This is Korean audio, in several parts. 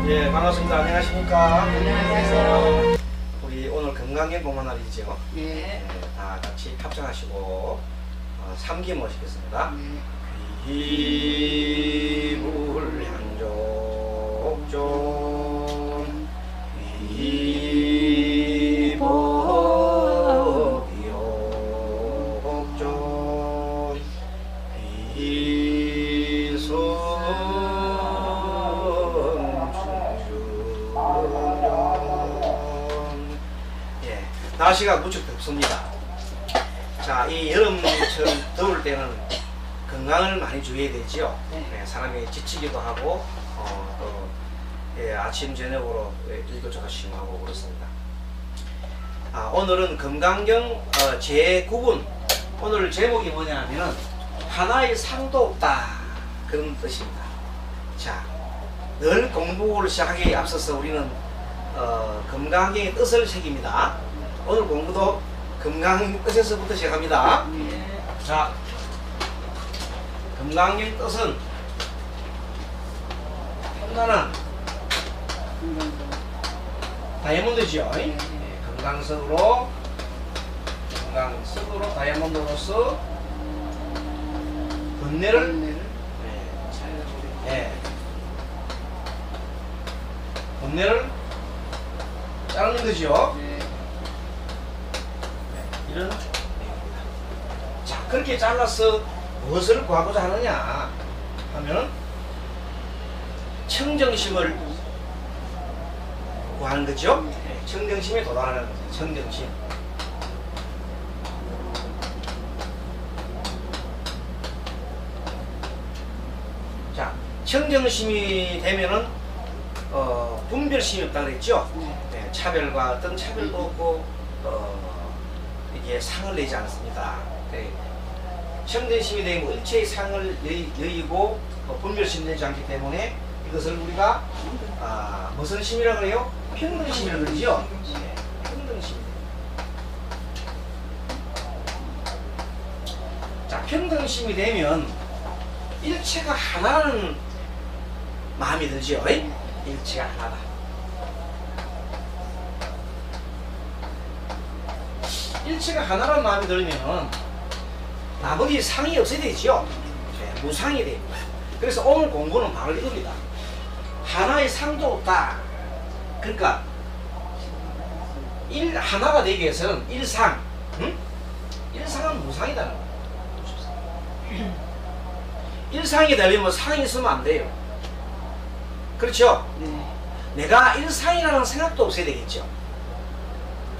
예, 반갑습니다. 안녕하십니까? 안녕하세요. 우리 오늘 건강경 공헌날이죠. 네. 다 같이 합장하시고 삼기 모시겠습니다. 네. 귀불향족존 귀법이옥존 귀성충주존. 예, 날씨가 무척 덥습니다. 자, 이 여름처럼 더울 때는 건강을 많이 주의해야 되죠. 네. 사람이 지치기도 하고 또 아침 저녁으로 일교차가 심하고 그렇습니다. 오늘은 건강경 제9분, 오늘 제목이 뭐냐면 하나의 상도 없다, 그런 뜻입니다. 자, 늘 공부를 시작하기에 앞서서 우리는 건강경의 뜻을 새깁니다. 오늘 공부도 건강 뜻에서부터 시작합니다. 네. 자, 건강경 뜻은 편안한 다이아몬드죠. 네. 건강석으로 다이아몬드로서 번뇌를 번뇌를 자르는 거죠. 이런 내용입니다. 자, 그렇게 잘라서 무엇을 구하고자 하느냐 하면 청정심을 구하는 거죠. 청정심에 도달하는 거죠. 청정심. 자, 청정심이 되면은 분별심이 없다 그랬죠. 차별과 어떤 차별도 없고 이게 상을 내지 않습니다. 청정심이 되고 일체의 상을 여의고 분별심 내지 않기 때문에 이것을 우리가 무슨 심이라고 그래요? 평등심이라고 그러죠. 평등심. 자, 평등심이 되면 일체가 하나라는 마음이 들죠. 일체가 하나다. 일체가 하나라는 마음이 들면 나머지 상이 없어야 되죠. 무상이 됩니다. 그래서 오늘 공부는 바로 이겁니다. 하나의 상도 없다. 그러니까 하나가 되기 위해서는 일상, 일상은 무상이다는 거예요. 일상이 되려면 상이 있으면 안 돼요. 그렇죠? 내가 일상이라는 생각도 없어야 되겠죠.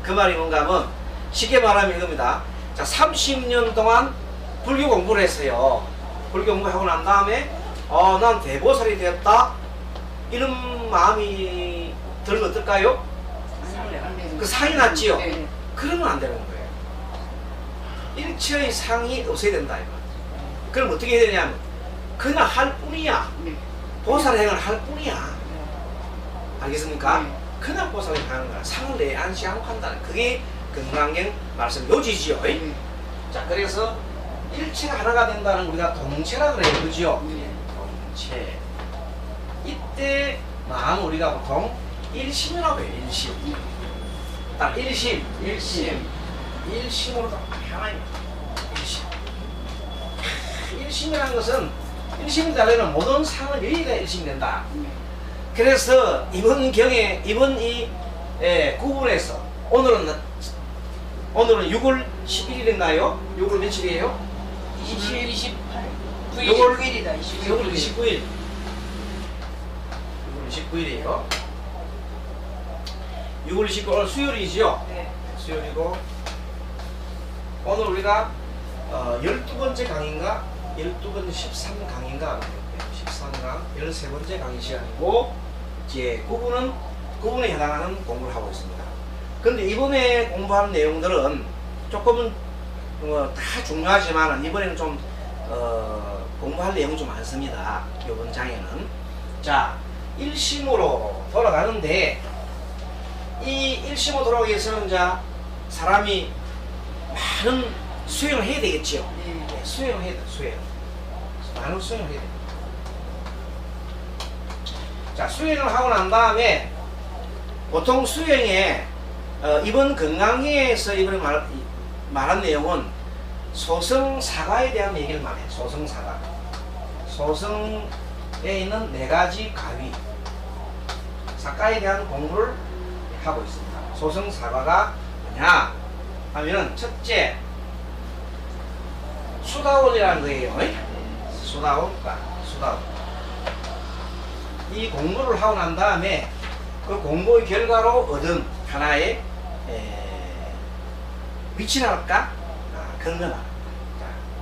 그 말이 뭔가 하면 쉽게 말하면 이겁니다. 자, 30년 동안 불교 공부를 했어요. 불교 공부하고 난 다음에 난 대보살이 되었다, 이런 마음이 들면 어떨까요? 그 상이 났지요? 네. 그러면 안 되는 거예요. 일체의 상이 없어야 된다 이거. 그럼 어떻게 해야 되냐면 그냥 할 뿐이야. 보살행을 할 뿐이야. 알겠습니까? 그냥 보살행을 하는 거야. 상을 내안시 않고 한다는, 그게 건강경 말씀 요지지요. 자, 그래서 일체가 하나가 된다는 우리가 동체라 그래요. 그죠? 동체. 이때 마음 우리가 보통 일심이라고 해요. 일심. 딱 일심으로 하나입니다. 일심이라는 것은 일심이 되려면 모든 상을 여기가 일심이 된다. 그래서 이번 경에 이번 이 구분에서 오늘은 6월 11일인가요? 6월 며칠이에요? 6월 29일. 29일이에요. 6월 29일 오늘 수요일이죠? 네. 수요일이고 오늘 우리가 12번째 강의인가 12번 13강인가 13강 13번째 강의 시간이고 이제 9분에 해당하는 공부를 하고 있습니다. 근데 이번에 공부하는 내용들은 조금은 다 중요하지만 이번에는 좀 공부할 내용이 좀 많습니다. 이번 장에는. 자, 일심으로 돌아가는데 이 일심으로 돌아가기 위해서는 이제 사람이 많은 수행을 해야 되겠죠. 네, 수행을 해야 돼. 많은 수행을 해야 돼. 자, 수행을 하고 난 다음에 보통 수행에 이번 건강계에서 이번에 말한 내용은 소승사가에 대한 얘기를 많이 해요. 소승사가. 소승에 있는 4가지 가위, 사가에 대한 공부를 하고 있습니다. 소승사가가 뭐냐 하면은 첫째 수다원이라는 거예요. 수다원가, 수다원. 이 공부를 하고 난 다음에 그 공부의 결과로 얻은 하나의 위치랄까? 근거나.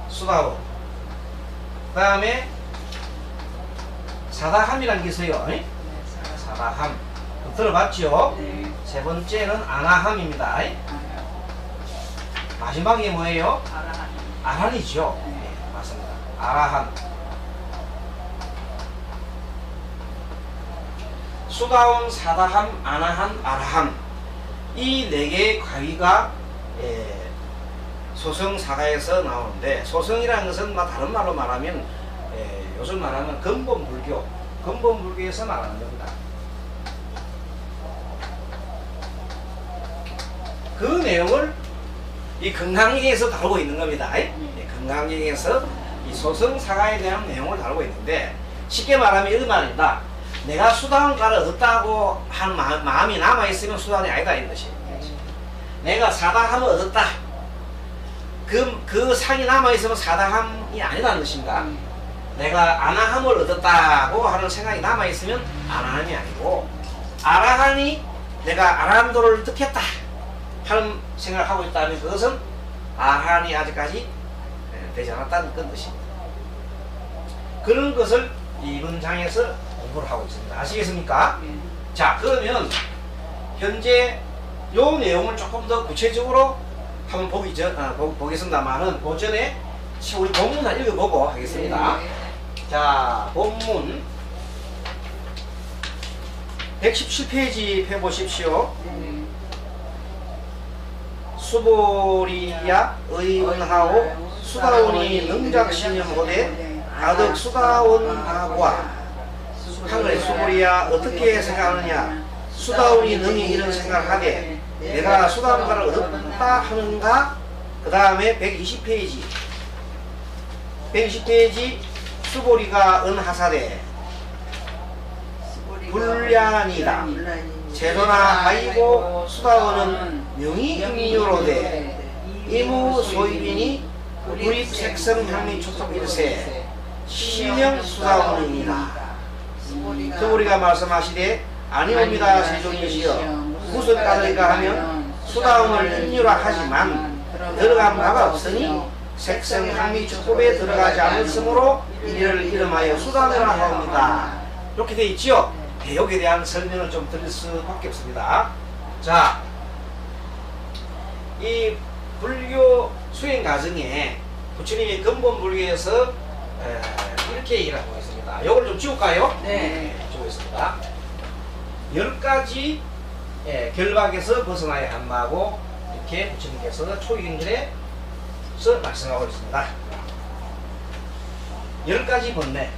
수다원. 그 다음에 사다함이라는 게 있어요. 사다함. 들어봤죠? 네. 세 번째는 아나함입니다. 마지막에 뭐예요? 아란이죠. 네, 맞습니다. 아라함. 수다원, 사다함, 아나함, 아라함. 이 4개의 가위가 소승사가에서 나오는데, 소승이라는 것은 다른 말로 말하면 요즘 말하면 근본불교에서 말하는 겁니다. 그 내용을 이 건강경에서 다루고 있는 겁니다. 건강경에서 이 소승사가에 대한 내용을 다루고 있는데, 쉽게 말하면 이런 말입니다. 내가 수다원가를 얻었다고 하는 마음이 남아있으면 수다원이 아니다 이런 것이에요. 내가 사다함을 얻었다. 그 상이 남아있으면 사다함이 아니라는 것인가? 내가 아나함을 얻었다고 하는 생각이 남아있으면 아나함이 아니고, 아라함이 내가 아라함도를 득했다 하는 생각을 하고 있다면 그것은 아라함이 아직까지 되지 않았다는 그런 뜻입니다. 그런 것을 이번 장에서 공부를 하고 있습니다. 아시겠습니까? 자, 그러면 현재 요 내용을 조금 더 구체적으로 한번 보겠습니다만은 그 전에 우리 본문 한 읽어보고 하겠습니다. 자, 본문 117페이지 펴보십시오. 수보리야 의원하오 수다원이 능작신념보되 가득 수다원하고와 한글의 수보리야 어떻게 생각하느냐? 수다원이 능히 이런 생각을 하되 내가 수다원가를 얻었다 하는가? 그 다음에 120페이지 수보리가 은하사대 불량이다. 제도나 하이고 수다원은 명의 음료로되 이무 소입이니 불입 색성향미 초속 일세 시명 수다원이니라. 수보리가 말씀하시되 아니옵니다. 세종이시여 무슨 까닭인가 하면 수다원을 인유라 하지만 들어간 바가 없으니 색성향미 초급에 들어가지 않았으므로 이를 이름하여 수다원이라 하옵니다. 이렇게 되어 있지요. 여기에 대한 설명을 좀 드릴 수밖에 없습니다. 자, 이 불교 수행 과정에 부처님이 근본 불교에서 이렇게 얘기를 하고 있습니다. 이걸 좀 지울까요? 네. 지우겠습니다. 10가지 결박에서 벗어나야 한다고 이렇게 부처님께서 초기경전에서 말씀하고 있습니다. 10가지 번뇌.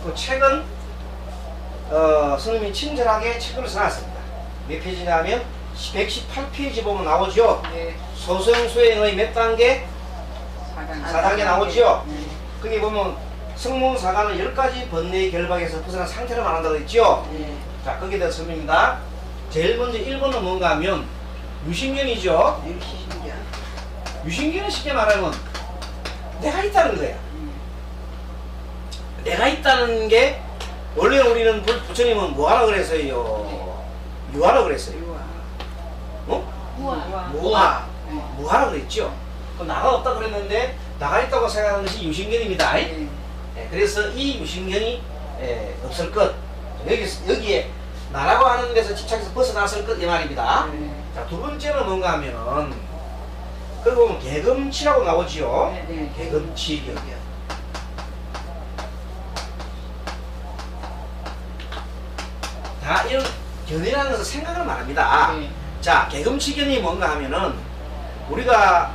그 책은 스님이 친절하게 책을 써놨습니다. 몇 페이지냐면 118페이지 보면 나오죠. 네. 소승수행의 몇 단계? 4단계 나오죠. 네. 거기 보면 성문사가는 10가지 번뇌의 결박에서 벗어난 상태를 말한다고 했죠. 네. 자, 거기에 대해서 설명입니다. 제일 먼저 1번은 뭔가 하면 유신견이죠. 유신견은 쉽게 말하면 내가 있다는 거야. 내가 있다는 게 원래 우리는 부처님은 뭐하라 그랬어요? 유하라 그랬어요. 무하. 무하라 그랬죠. 그럼 나가 없다 그랬는데 나가 있다고 생각하는 것이 유신견입니다. 네. 그래서 이 유신견이 없을 것. 여기에 나라고 하는 데서 집착해서 벗어났을 것 이 말입니다. 네. 자, 두 번째는 뭔가 하면은 그리고 보면 개금치라고 나오지요. 네, 네. 개금치. 다 이런 견이라는 것은 생각을 말합니다. 네. 자, 개금치견이 뭔가 하면은 우리가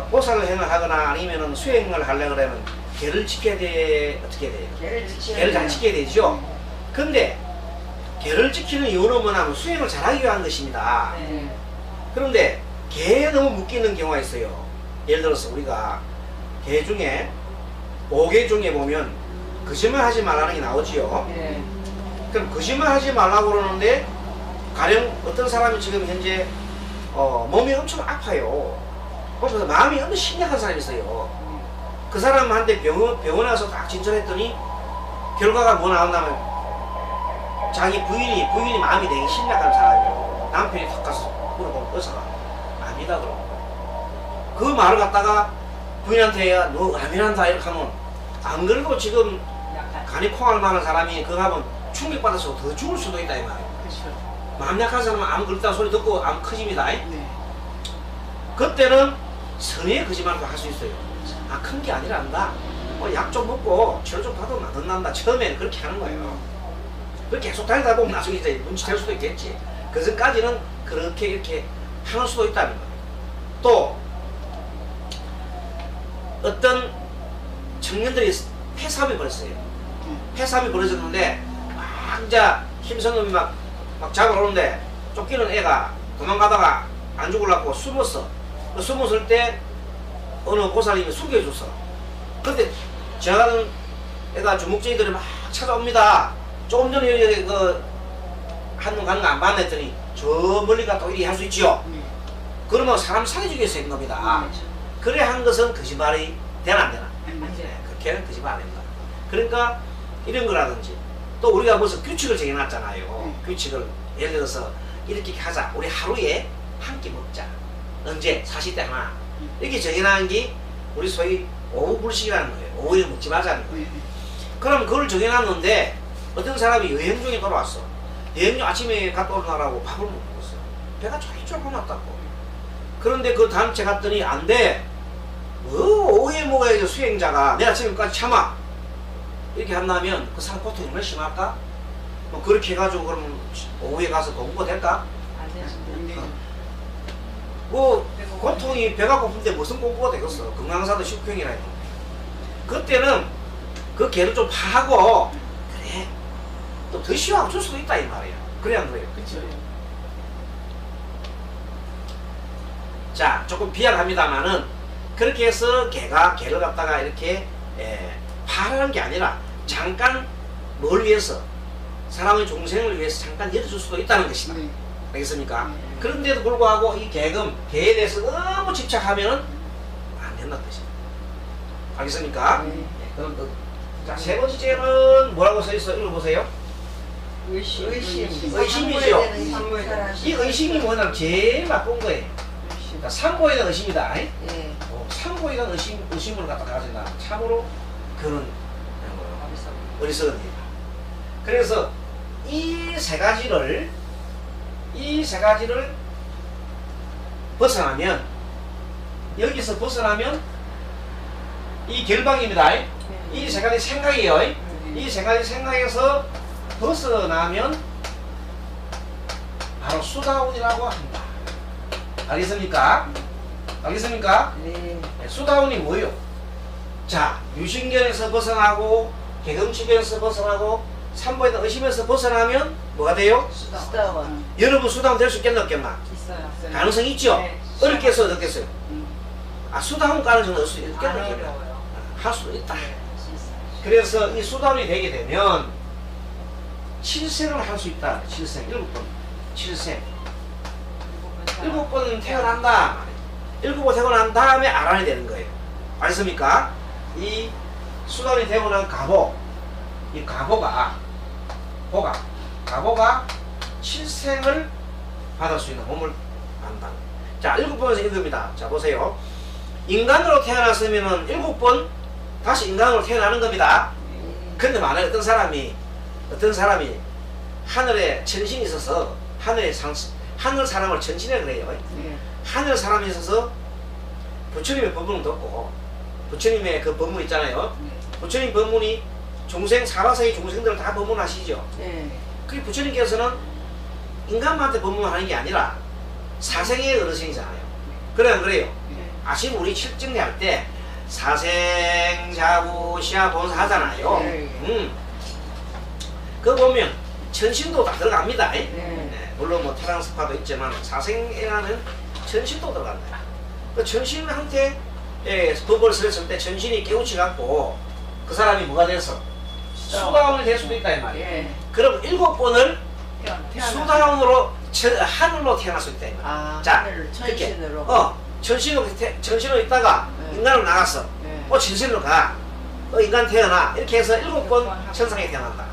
보살 행을 하거나 아니면은 수행을 하려고 그러면 계를 지켜야 돼. 어떻게 돼요? 계를 잘 지켜야 되죠. 근데 계를 지키는 이유는 뭐냐면 수행을 잘하기 위한 것입니다. 네. 그런데 개에 너무 묶이는 경우가 있어요. 예를 들어서 우리가 개 중에 5개 중에 보면 거짓말 하지 말라는 게 나오지요. 네. 그럼 거짓말 하지 말라고 그러는데 가령 어떤 사람이 지금 현재 몸이 엄청 아파요. 그래서 마음이 엄청 심각한 사람이 있어요. 그 사람한테 병원에 가서 딱 진찰했더니 결과가 뭐 나온다면 자기 부인이 마음이 되게 심각한 사람이에요. 남편이 탁 가서 물어보면 의사가 암이다 그러고 그 말을 갖다가 부인한테 너 암이란다 이렇게 하면 안 그래도 지금 간이 콩알 많은 사람이 그거 하면 충격받아서 더 죽을 수도 있다 이 말이에요. 그렇죠. 마음 약한 사람은 암 걸렸다는 소리 듣고 암 커집니다. 네. 그때는 선의의 거짓말도 할 수 있어요. 아, 큰 게 아니란다. 약 좀 먹고 치료 좀 받으면 안 난다. 처음에는 그렇게 하는 거예요. 그렇게 계속 다니다 보면 나중에 이제 눈치챌 수도 있겠지. 그 전까지는 그렇게 이렇게 하는 수도 있다는 거예요. 또 어떤 청년들이 폐사암이 벌었어요. 폐사암이 벌어졌는데 막 이제 힘센 놈이 막 잡으러 오는데 쫓기는 애가 도망가다가 안 죽으려고 숨었어. 숨었을 때 어느 보살님이 숨겨줬어. 근데 지나가는 애가 주목쟁이들이 막 찾아옵니다. 조금 전에 여기 한놈 가는 거 안 봤나 했더니 저 멀리 갔다 이리 할 수 있지요. 그러면 사람 살해주기 위해서 한 겁니다. 그래 한 것은 거짓말이 되나 안 되나? 네, 그렇게는 거짓말 안 됩니다. 그러니까 이런 거라든지 또 우리가 무슨 규칙을 정해놨잖아요. 규칙을 예를 들어서 이렇게 하자. 우리 하루에 한 끼 먹자. 언제? 40대 하나. 이렇게 정해놓은 게 우리 소위 오후 불식이라는 거예요. 오후에 먹지 말자는 거예요. 그럼 그걸 정해놨는데 어떤 사람이 여행 중에 돌아왔어. 여행 중 아침에 갔다 오느라고 밥을 못 먹었어. 배가 쫄쫄 고났다고. 그런데 그 다음 주에 갔더니 안 돼. 오후에 먹어야지 수행자가 내가 지금까지 참아. 이렇게 한다면 그 사람 고통이 얼마나 심할까? 뭐 그렇게 해가지고 그러면 오후에 가서 공부가 될까? 안 되죠. 뭐 고통이 배가 고픈데 무슨 공부가 되겠어. 건강사도 식후행이라 했는데 그때는 그 개를 좀 파하고 그래 또 더 쉬워하고 줄 수도 있다 이 말이야. 그래 안 그래요? 그렇죠. 자 조금 비약합니다만은 그렇게 해서 개를 갖다가 이렇게 파라는 게 아니라 잠깐 뭘 위해서 사람의 종생을 위해서 잠깐 열어줄 수도 있다는 것이다. 네. 알겠습니까? 그런데도 불구하고 이 개에 대해서 너무 집착하면 안 된다는 뜻입니다. 알겠습니까? 네. 네, 그럼 자, 세 번째는 뭐라고 써있어? 읽어보세요. 의심이죠. 이 의심이 뭐냐면 제일 나쁜 거예요. 그러니까 삼보에 대한 의심이다. 네. 삼보에 대한 의심을 갖다 가진다. 참으로 그런 어리석은 일이다. 그래서 이 세 가지를 벗어나면 여기서 벗어나면 이 결방입니다. 이 세 가지 생각이에요. 이 세 가지 생각에서 벗어나면 바로 수다운이라고 합니다. 알겠습니까? 알겠습니까? 네. 수다운이 뭐예요? 자, 유신견에서 벗어나고 개금치견에서 벗어나고 삼보에 대한 의심에서 벗어나면 뭐가 돼요? 수다원. 여러분 수다운 될 수 있겠나 없겠나? 있어요. 가능성이 있죠? 네. 어렵게 해서 어렵겠어요? 아, 수다운 가능성은 없을 수 있겠나 안 없겠나? 어려워요. 할 수도 있다. 네. 할수 있어요. 그래서 이 수다운이 되게 되면 7생을 할 수 있다. 7생, 7번. 7생. 7번 태어난다. 7번 태어난 다음에 알아야 되는 거예요. 알겠습니까? 이 수다운이 되고 난 이 가보가 7생을 받을 수 있는 몸을 안다. 자, 7번에서 이겁니다. 자, 보세요. 인간으로 태어났으면은 7번 다시 인간으로 태어나는 겁니다. 근데 만약에 어떤 사람이 하늘에 천신이 있어서 하늘 사람을 천신이라고 그래요. 네. 하늘 사람이 있어서 부처님의 법문을 듣고 부처님의 그 법문 있잖아요. 부처님 법문이 사바세의 중생들을 다 법문하시죠. 네. 그 부처님께서는 인간한테 법문하는 게 아니라 사생의 어르신이잖아요. 그래 안 그래요? 네. 아시면 우리 실증례 할 때 사생자구 시야 본사 하잖아요. 네. 그거 보면 천신도 다 들어갑니다. 네. 물론 뭐 태양스파도 있지만 사생에는 천신도 들어간다. 그 천신한테 법을 썼을 때 천신이 깨우치 갖고 그 사람이 뭐가 돼서 수다원이 될 수도 있다 이 말이에요. 예. 그럼 7번을 태어나. 수다원으로 하늘로 태어날 수 있다 이 말이에요. 아, 자, 하늘 천신으로. 천신으로 있다가 네. 인간으로 나갔어. 네. 진신으로 가. 인간 태어나. 이렇게 해서 7번 천상에 태어난다.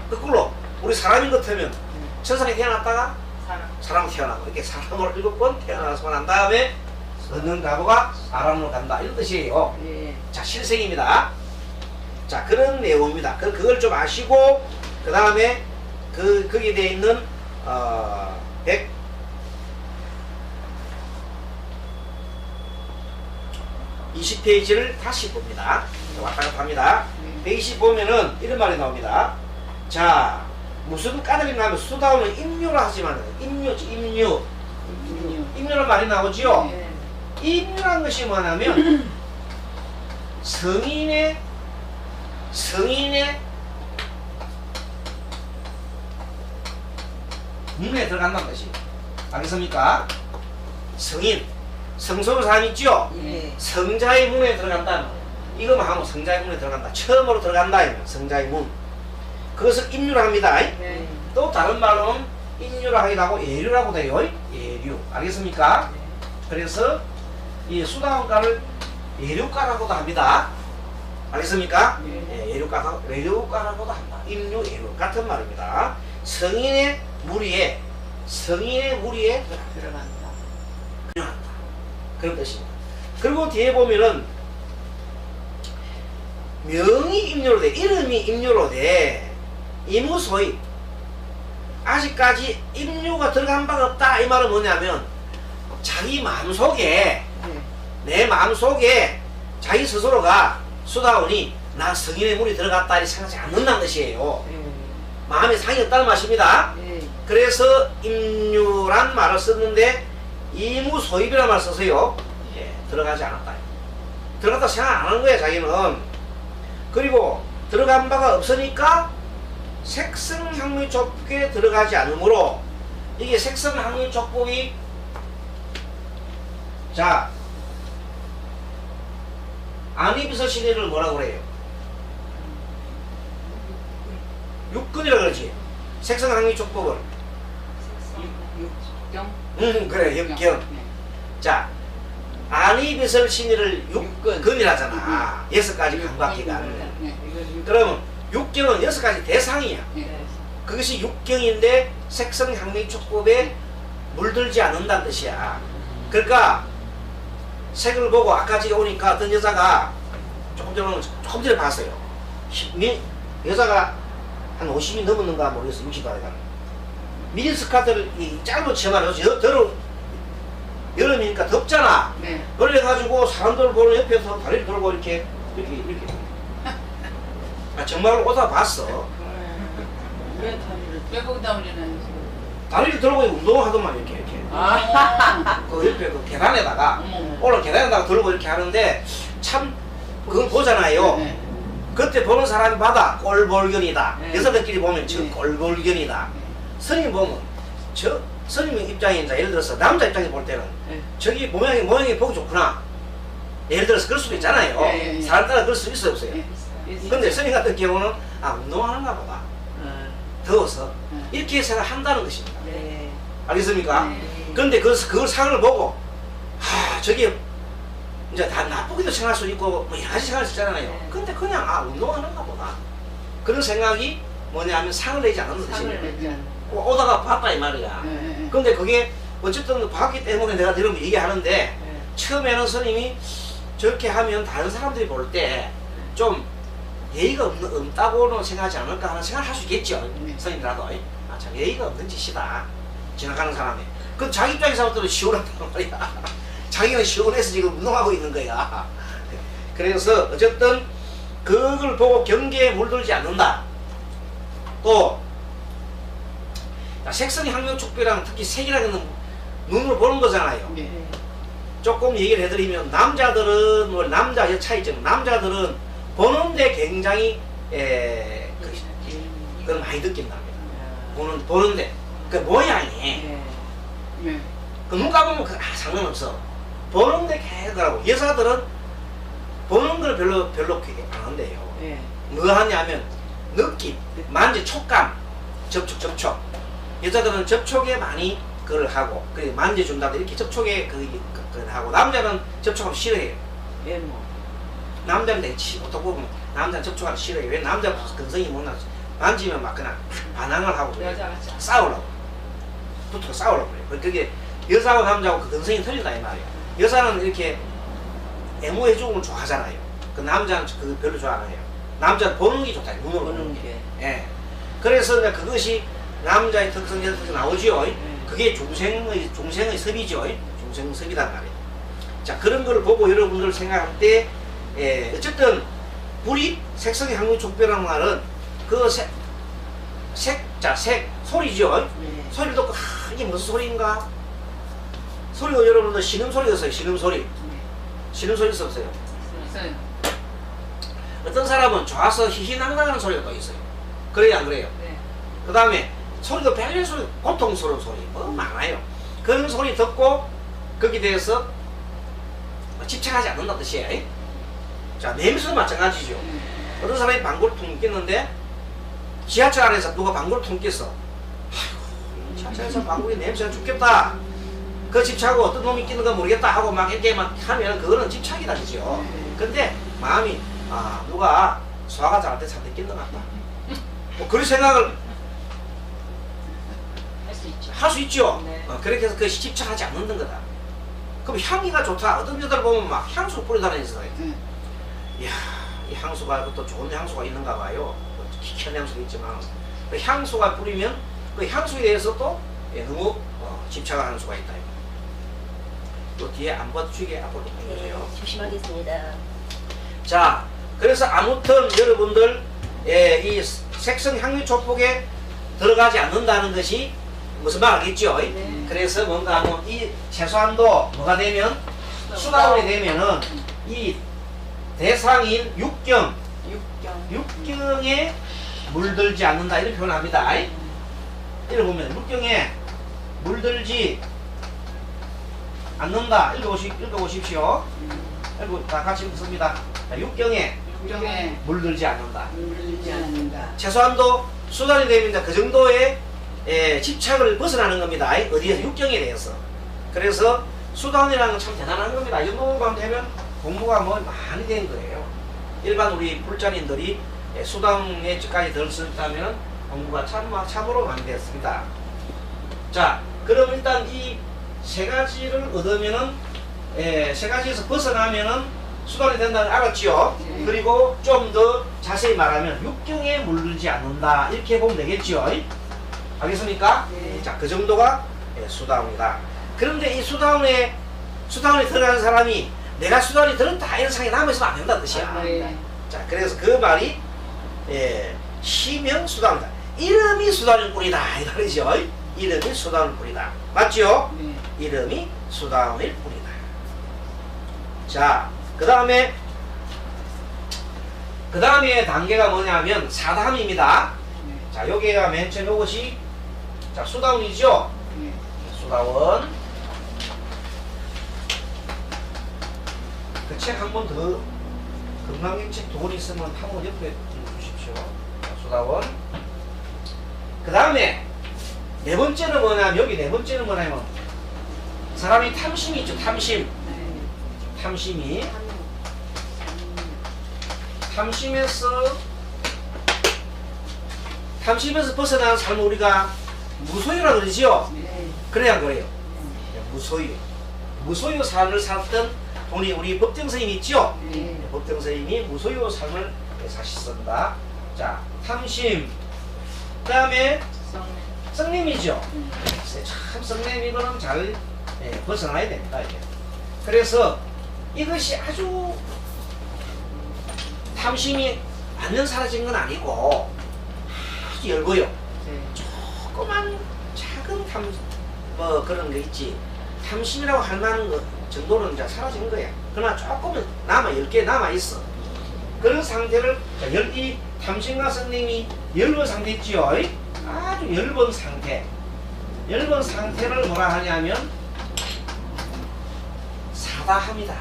거꾸로 우리 사람인 것 같으면 천상에 태어났다가 사람으로 태어나고 이렇게 사람으로 7번 태어나서 난 다음에 얻는 가보가 사람으로 간다. 이런 뜻이에요. 예. 자, 실생입니다. 자, 그런 내용입니다. 그걸 좀 아시고 그 다음에 거기에 되어 있는 120페이지를 다시 봅니다. 왔다 갔다 합니다. 120 보면은 이런 말이 나옵니다. 자, 무슨 까닭이 나면 수다오는 임묘라 하지만 임묘란 말이 나오지요. 예. 임묘란 것이 뭐냐면 성인의 문에 들어간다는 것이 알겠습니까? 성소를 사람 있죠? 예. 성자의 문에 들어간다는 거예요. 이거만 하면 성자의 문에 들어간다. 처음으로 들어간다. 이면 성자의 문. 그것을 임유라 합니다. 네. 또 다른 말로는 임유라 하기도 하고 예류라고 돼요. 예류. 알겠습니까? 그래서 이 수다원가를 예류가라고도 합니다. 알겠습니까? 예류가라고도 한다. 임유, 예류 같은 말입니다. 성인의 무리에 들어간다. 그런 뜻입니다. 그리고 뒤에 보면은 명이 임료로 돼, 이름이 임료로 돼, 이무소입. 아직까지 임료가 들어간 바가 없다. 이 말은 뭐냐면 자기 마음속에 내 마음속에 자기 스스로가 수다원이 나 성인의 물이 들어갔다 이 생각하지 않는다는 뜻이에요. 마음에 상이 없다는 말입니다. 예. 그래서 임유란 말을 썼는데 이무소입이라는 말을 써서요. 들어가지 않았다. 들어갔다 생각 안 하는 거야 자기는. 그리고 들어간 바가 없으니까 색성향유족복에 들어가지 않으므로 이게 색성향유족복이 자 안이비서신의를 뭐라고 그래요? 육근이라 그러지. 색성향유족복을 그래 육경. 자 안이비설신의를 육근이라잖아. 6가지 감각기간. 그러면 육경은 6가지 대상이야. 그것이 육경인데 색성향미촉법에 물들지 않는다는 뜻이야. 그러니까 색을 보고 아까 지금 오니까 어떤 여자가 조금 전에 봤어요. 여자가 한 50이 넘었는가 모르겠어. 60도 아니라 미니스커트를 이 짧은 치마를 여름이니까 덥잖아. 네. 그래가지고 사람들 보는 옆에서 다리를 들고 이렇게 정말로 오다 봤어. 왜 거기다 올리는? 다리를 들고 운동하더만 이렇게. 그 옆에 그 계단에다가 오늘 계단에다가 들고 이렇게 하는데 참 그건 보잖아요. 네. 그때 보는 사람마다 꼴볼견이다. 네. 여자들끼리 보면 저 네. 꼴볼견이다. 네. 스님 보면 스님 입장에 이제 예를 들어서 남자 입장에 볼 때는 저기 모양이 보기 좋구나. 예를 들어서 그럴 수도 있잖아요. 사람 따라 그럴 수 있어요 없어요? 근데 스님 같은 경우는 운동하는가 보다. 더워서 이렇게 생각한다는 것입니다. 알겠습니까? 그런데 그걸 상을 보고 저게 이제 다 나쁘게도 생각할 수 있고 뭐 여러 가지 생각할 수 있잖아요. 근데 그냥 운동하는가 보다. 그런 생각이 뭐냐면 상을 내지 않는 뜻입니다. 오다가 봤다 이 말이야. 근데 그게 어쨌든 봤기 때문에 내가 이런 얘기하는데 처음에는 스님이 저렇게 하면 다른 사람들이 볼 때 좀 예의가 없다고는 생각하지 않을까 하는 생각을 할 수 있겠죠. 스님이라도 참 예의가 없는 짓이다. 지나가는 사람이. 그 자기 입장에서 볼 때는 시원하단 말이야. 자기는 시원해서 지금 운동하고 있는 거야. 그래서 어쨌든 그걸 보고 경계에 물들지 않는다. 또 색성향유촉배랑 특히 색이라는 눈으로 보는 거잖아요. 조금 얘기를 해드리면 남자들은 뭐 남자 여 차이점. 남자들은 보는데 굉장히 그걸 많이 느낀답니다. 보는데 그 모양이 네. 그 눈 감으면 상관없어. 보는데 계속하고 여자들은 보는 걸 별로 그게 안 한대요. 네. 뭐 하냐면 느낌, 만지, 촉감, 접촉. 여자들은 접촉에 많이 그걸 하고 그리고 만져준다도 이렇게 접촉에 그걸 하고 남자는 접촉하면 싫어해요. 예, 뭐. 남자는 내 치고도 보면 남자는 접촉하기 싫어요. 왜 남자 근성이 못나 만지면 막 그냥 반항을 하고 그래요. 여자가 싸우려고 붙어 싸우려고 그래요. 그게 여자하고 남자하고 그 근성이 틀리다 이 말이에요. 여자는 이렇게 애무해주는 걸 좋아하잖아요. 그 남자는 그 별로 좋아 안 해요. 남자는 보는 게 좋다. 눈으로 보는 게. 예. 그래서 이제 그것이 남자의 특성, 여자 특성 나오죠. 그게 중생의 섭이죠. 중생섭이란 말이에요. 자, 그런 걸 보고 여러분들 생각할 때, 어쨌든, 불이 색성의 향유 촉별하는 말은 그 색, 소리죠. 네. 소리를 듣고, 이게 무슨 소리인가? 소리가 여러분들 신음소리 있어요. 신음소리. 신음소리 있었어요. 있어요. 어떤 사람은 좋아서 희희낭낭하는 소리가 또 있어요. 그래요, 안 그래요? 네. 그 다음에 소리도 별별 소리, 고통스러운 소리 뭐 많아요. 그런 소리 듣고 거기에 대해서 집착하지 않는다는 뜻이에요. 자, 냄새도 마찬가지죠. 어떤 사람이 방구를 퉁 꼈는데 지하철 안에서 누가 방구를 퉁 꼈어. 아이고, 지하철에서 방구에 냄새가 죽겠다. 그 집착하고 어떤 놈이 끼는 거 모르겠다 하고 막 이렇게 막 하면 그거는 집착이다, 그죠? 근데 마음이 누가 소화가 잘 때 잔뜩 낀 것 같다. 뭐 그런 생각을 할 수 있죠. 할 수 있죠. 네. 그렇게 해서 그 집착하지 않는 거다. 그럼 향기가 좋다. 어떤 여자를 보면 막 향수 뿌려 다니는 사람이. 이야, 이 향수가 또 좋은 향수가 있는가 봐요. 희귀한 향수도 있지만 그 향수가 뿌리면 그 향수에 대해서 또 너무 집착을 하는 수가 있다. 또 뒤에 안 받치게 앞으로 당겨줘요. 조심하겠습니다. 자, 그래서 아무튼 여러분들 이 색성 향유 촉복에 들어가지 않는다는 것이 무슨 말 알겠죠? 네. 그래서 뭔가 하면 이 최소한도 뭐가 되면 수다운이 되면은 이 대상인 육경에 물들지 않는다 이런 표현을 합니다. 이를 보면 육경에 물들지 않는다. 읽어보십시오. 다 같이 읽습니다. 육경에 물들지 않는다. 물들지 않는다. 최소한도 수단이 되면 그 정도의 집착을 벗어나는 겁니다. 어디에서 육경에 대해서. 그래서 수단이라는 건 참 대단한 겁니다. 이 정도만 되면 공부가 뭐 많이 된 거예요. 일반 우리 불자님들이 수단에까지 들었다면 공부가 참으로 많이 됐습니다. 자, 그럼 일단 이 세 가지를 얻으면은 세 가지에서 벗어나면은 수단이 된다는 걸 알았지요. 네. 그리고 좀 더 자세히 말하면 육경에 물들지 않는다 이렇게 보면 되겠죠. 알겠습니까? 네. 자, 그 정도가 수다운이다. 그런데 이 수다운에 들어가는 사람이 내가 수다운이 들었다 이런 생각이 남아있으면 안 된다는 뜻이야. 네. 자, 그래서 그 말이 시명 수다운이다. 이름이 수다운 뿐이다 이 말이죠. 이름이 수다운 뿐이다. 맞죠? 네. 이름이 수다운일 뿐이다. 자, 그 다음에 단계가 뭐냐면 사담입니다. 네. 자, 여기가 맨 처음 요것이 자 수다운이죠. 네. 수다운. 그 책 한 번 더 건강경책 돈 있으면 한 번 옆에 주십시오. 자, 수다운. 그 다음에 네 번째는 뭐냐면 여기 네 번째는 뭐냐면 사람이 탐심이 있죠. 탐심. 네. 탐심에서 벗어나는 삶을 우리가 무소유라 그러죠. 네. 그래야 그래요. 무소유 삶을 살던 우리 법정 스님 있죠. 네. 법정 스님이 무소유 삶을 사셨습니다. 자, 탐심. 그 다음에 성님이죠. 참 성님 이거는 잘 벗어나야 됩니다. 이게. 그래서 이것이 아주 탐심이 완전 사라진 건 아니고 아주 열고요. 네. 조그만 작은 그런 거 있지. 탐심이라고 할 만한 거 정도는 이제 사라진 거야. 그러나 조금은 10개 남아있어. 그런 상태를, 이 탐심가 스님이 엷은 상태 있지요? 아주 엷은 상태. 엷은 상태를 뭐라 하냐면 사다함이다.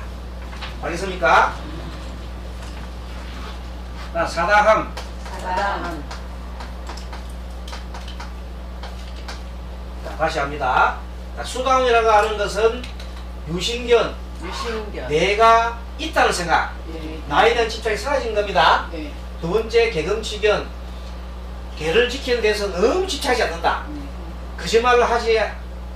알겠습니까? 자, 사다함. 사람. 자, 다시 합니다. 자, 수다함이라고 하는 것은 유신견, 유신견. 내가 있다는 생각, 네. 나에 대한 집착이 사라진 겁니다. 네. 두 번째, 개금치견, 개를 지키는 데서 너무 집착하지 않는다. 거짓말을 하지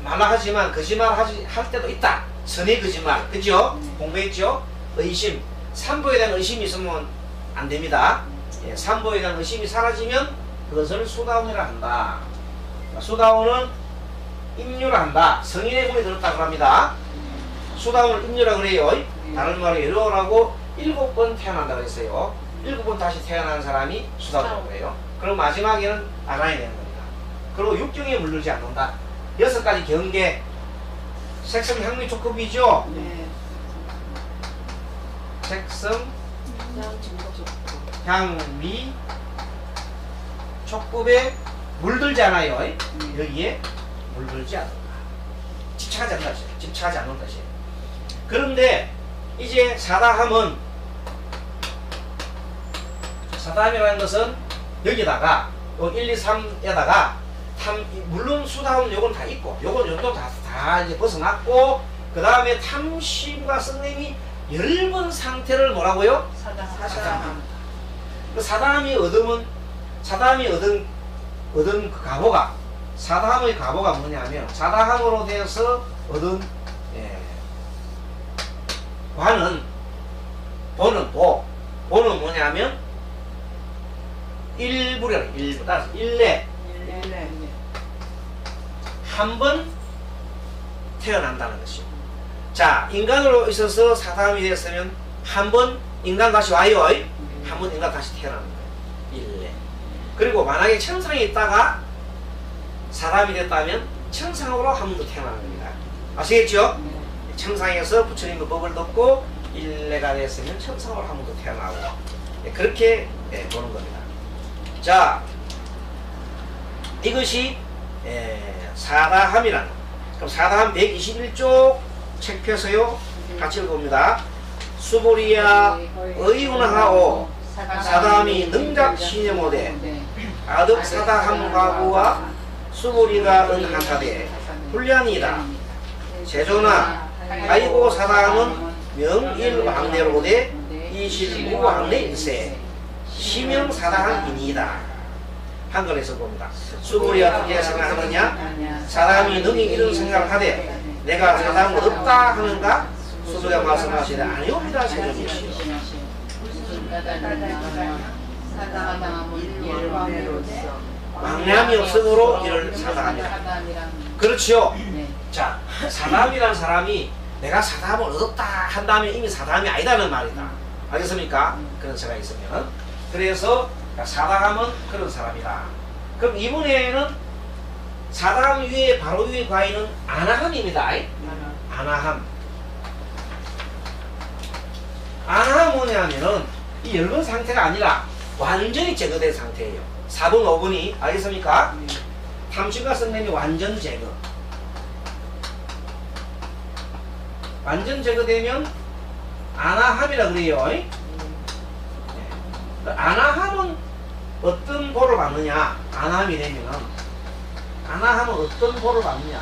말라 하지만 거짓말을 할 때도 있다. 선의 거짓말, 그죠? 공부했죠? 의심, 삼보에 대한 의심이 있으면 안 됩니다. 예, 삼보에 대한 의심이 사라지면 그것을 수다원이라 한다. 수다원은 임유라 한다. 성인의 분이 들었다고 합니다. 수다원을 임유라 그래요. 다른 말로 예로라고 7번 태어난다고 했어요. 7번 다시 태어난 사람이 수다원이라고 해요. 그럼 마지막에는 아가야 되는 겁니다. 그리고 육경에 물들지 않는다. 6가지 경계, 색성, 향미, 촉급이죠. 네. 색성, 향미, 촉급에 물들지 않아요. 여기에 물들지 않는다. 집착하지 않는다. 집착하지 않는다. 그런데 이제 사다함은, 사다함이라는 것은 여기다가 1, 2, 3에다가 물론 수다함은 요건 다 있고 요건 요도 다 이제 벗어났고, 그 다음에 탐심과 성님이 엷은 상태를 뭐라고요? 사다함. 그 사다함이 얻은 그 가보가, 사다함의 가보가 뭐냐면, 사다함으로 되어서 얻은 관은, 보는 뭐냐면 일부려, 따라서 일례, 한 번 태어난다는 것이요. 자, 인간으로 있어서 사다함이 됐으면 한 번 인간 다시 와요. 한 번 인간 다시 태어나는 거예요. 일례. 그리고 만약에 천상에 있다가 사람이 됐다면 천상으로 한 번 더 태어나는 겁니다. 아시겠죠? 천상에서 부처님의 법을 듣고 일례가 됐으면 천상으로 한 번 더 태어나고, 그렇게 보는 겁니다. 자, 이것이 사다함이라는, 그럼 사다함 121쪽 책 펴서요 같이 읽어봅니다. 수보리야 의운하오 사다함이 능작 신여모대 아득 사다함 가구와 수보리가 은하사대 훈련이다. 제조나 아이고 사다함은 명일왕대로대 이실무왕대일세 시명 사다함이니이다. 한글에서 봅니다. 수보리야 어떻게 생각하느냐? 사다함이 능히 이런 생각을 하되 내가 사다함은 없다 하는가? 수보리가 말씀하시되 아니옵니다. 제조님이시여. 왕량이 없으므로 이를 사다함이라. 그렇죠. 자, 사다함이라는 사람이 내가 사다함을 얻었다 한다면 이미 사다함이 아니다는 말이다. 알겠습니까? 그런 생각이 있으면. 그래서 사다함은 그런 사람이다. 그럼 이번에는 사다함 위에 바로 위에 과인은 아나함입니다. 아나함. 아나함 뭐냐면은 이 엷은 상태가 아니라 완전히 제거된 상태예요. 4번, 5번이 알겠습니까? 탐심과 성냄이 완전 제거. 완전 제거되면 아나함이라 그래요. 아나함은 어떤 보를 받느냐? 아나함이 되면 아나함은 어떤 보를 받느냐?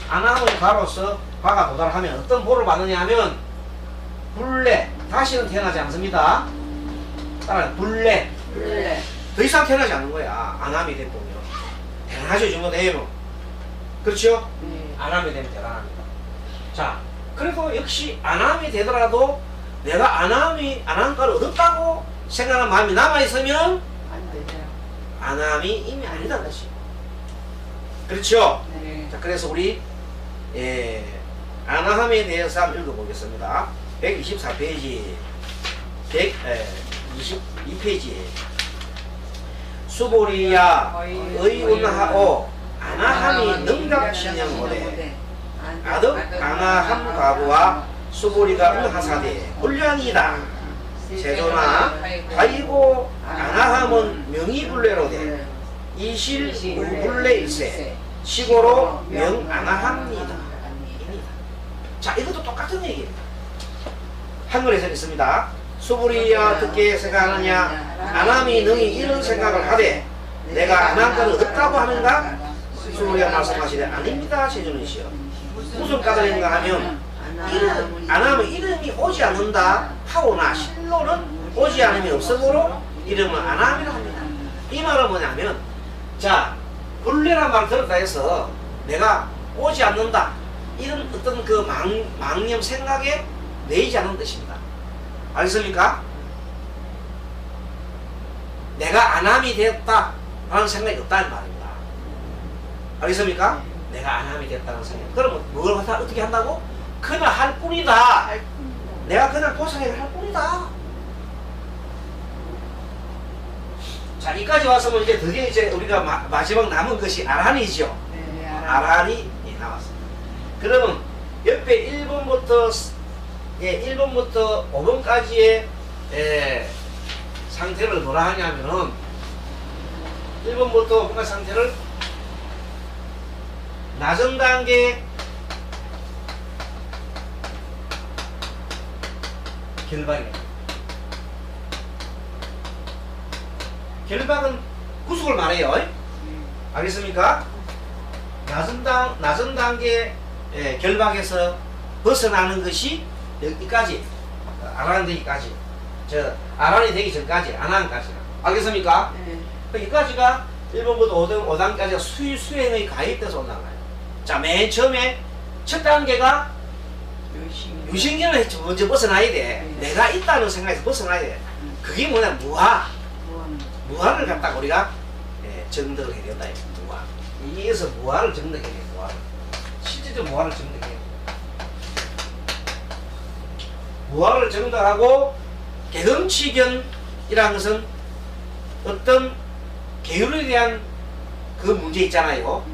아나함의 과로서 과가 도달하면 어떤 보를 받느냐 하면 불례, 다시는 태어나지 않습니다. 따라 불례, 더 이상 태어나지 않는 거야. 아나함이 되면 대단하죠. 이 정도 되면. 그렇죠? 아나함이 되면 대단합니다. 자, 그래도 역시 아나함이 되더라도 내가 아나함과를 얻었다고 생각하는 마음이 남아있으면 아나함이 이미 아니다는 것이. 그렇죠? 자, 그래서 우리 아나함에 대해서 한번 읽어보겠습니다. 124페이지 122페이지 수보리야 의운하오 아나함이 능각 신념모대 아득 강화함 과부와 수보리가 응하사대 불량이다. 세조나 가이고 안하함은 명의불례로되 이실 우불례일세 시고로 명안하합니다. 자, 이것도 똑같은 얘기예요. 한글에서 있습니다. 수불이야 듣게 생각하느냐 안함이 능히 이런 생각을 하되 내가 안한 것은 없다고 하는가? 수불이야 말씀하시되 아닙니다. 세조는시여. 무슨 까닭인가 하면 안하면 이름이 오지 않는다 하오나 실로는 오지 않음이 없으므로 이름은 안함이라 합니다. 이 말은 뭐냐면, 자, 불례란 말을 들었다 해서 내가 오지 않는다 이런 어떤 그 망념 생각에 내지 않는 뜻입니다. 알겠습니까? 내가 안함이 되었다 라는 생각이 없다는 말입니다. 알겠습니까? 내가 안함이 되었다는 생각. 그러면 뭘 어떻게 한다고? 그냥 할 뿐이다. 내가 그냥 보살을 할 뿐이다. 자, 이까지 왔으면 이제 드디어 이제 우리가 마지막 남은 것이 아란이죠. 네, 아란이 나왔습니다. 그러면 옆에 1번부터 5번까지의 상태를 뭐라 하냐면은 1번부터 5번까지 상태를 낮은 단계 결박이에요. 결박은 구속을 말해요. 알겠습니까? 낮은 단계 결박에서 벗어나는 것이 여기까지, 아란이 되기까지, 아란이 되기 전까지, 아란까지. 알겠습니까? 여기까지가 1번부터 5단까지가 수행의 가입돼서 온다는 거예요. 자, 맨 처음에 첫 단계가 유신경을 먼저 벗어나야 돼. 내가 있다는 생각에서 벗어나야 돼. 그게 뭐냐, 무아를 갖다가 우리가 정덕을 해야 된다. 무아. 이에서 무아를 정덕해야 돼. 무아를. 실제적으로 무아를 정덕해야 돼. 무아를 정덕하고 개금치견이라는 것은 어떤 계율에 대한 그 문제 있잖아요.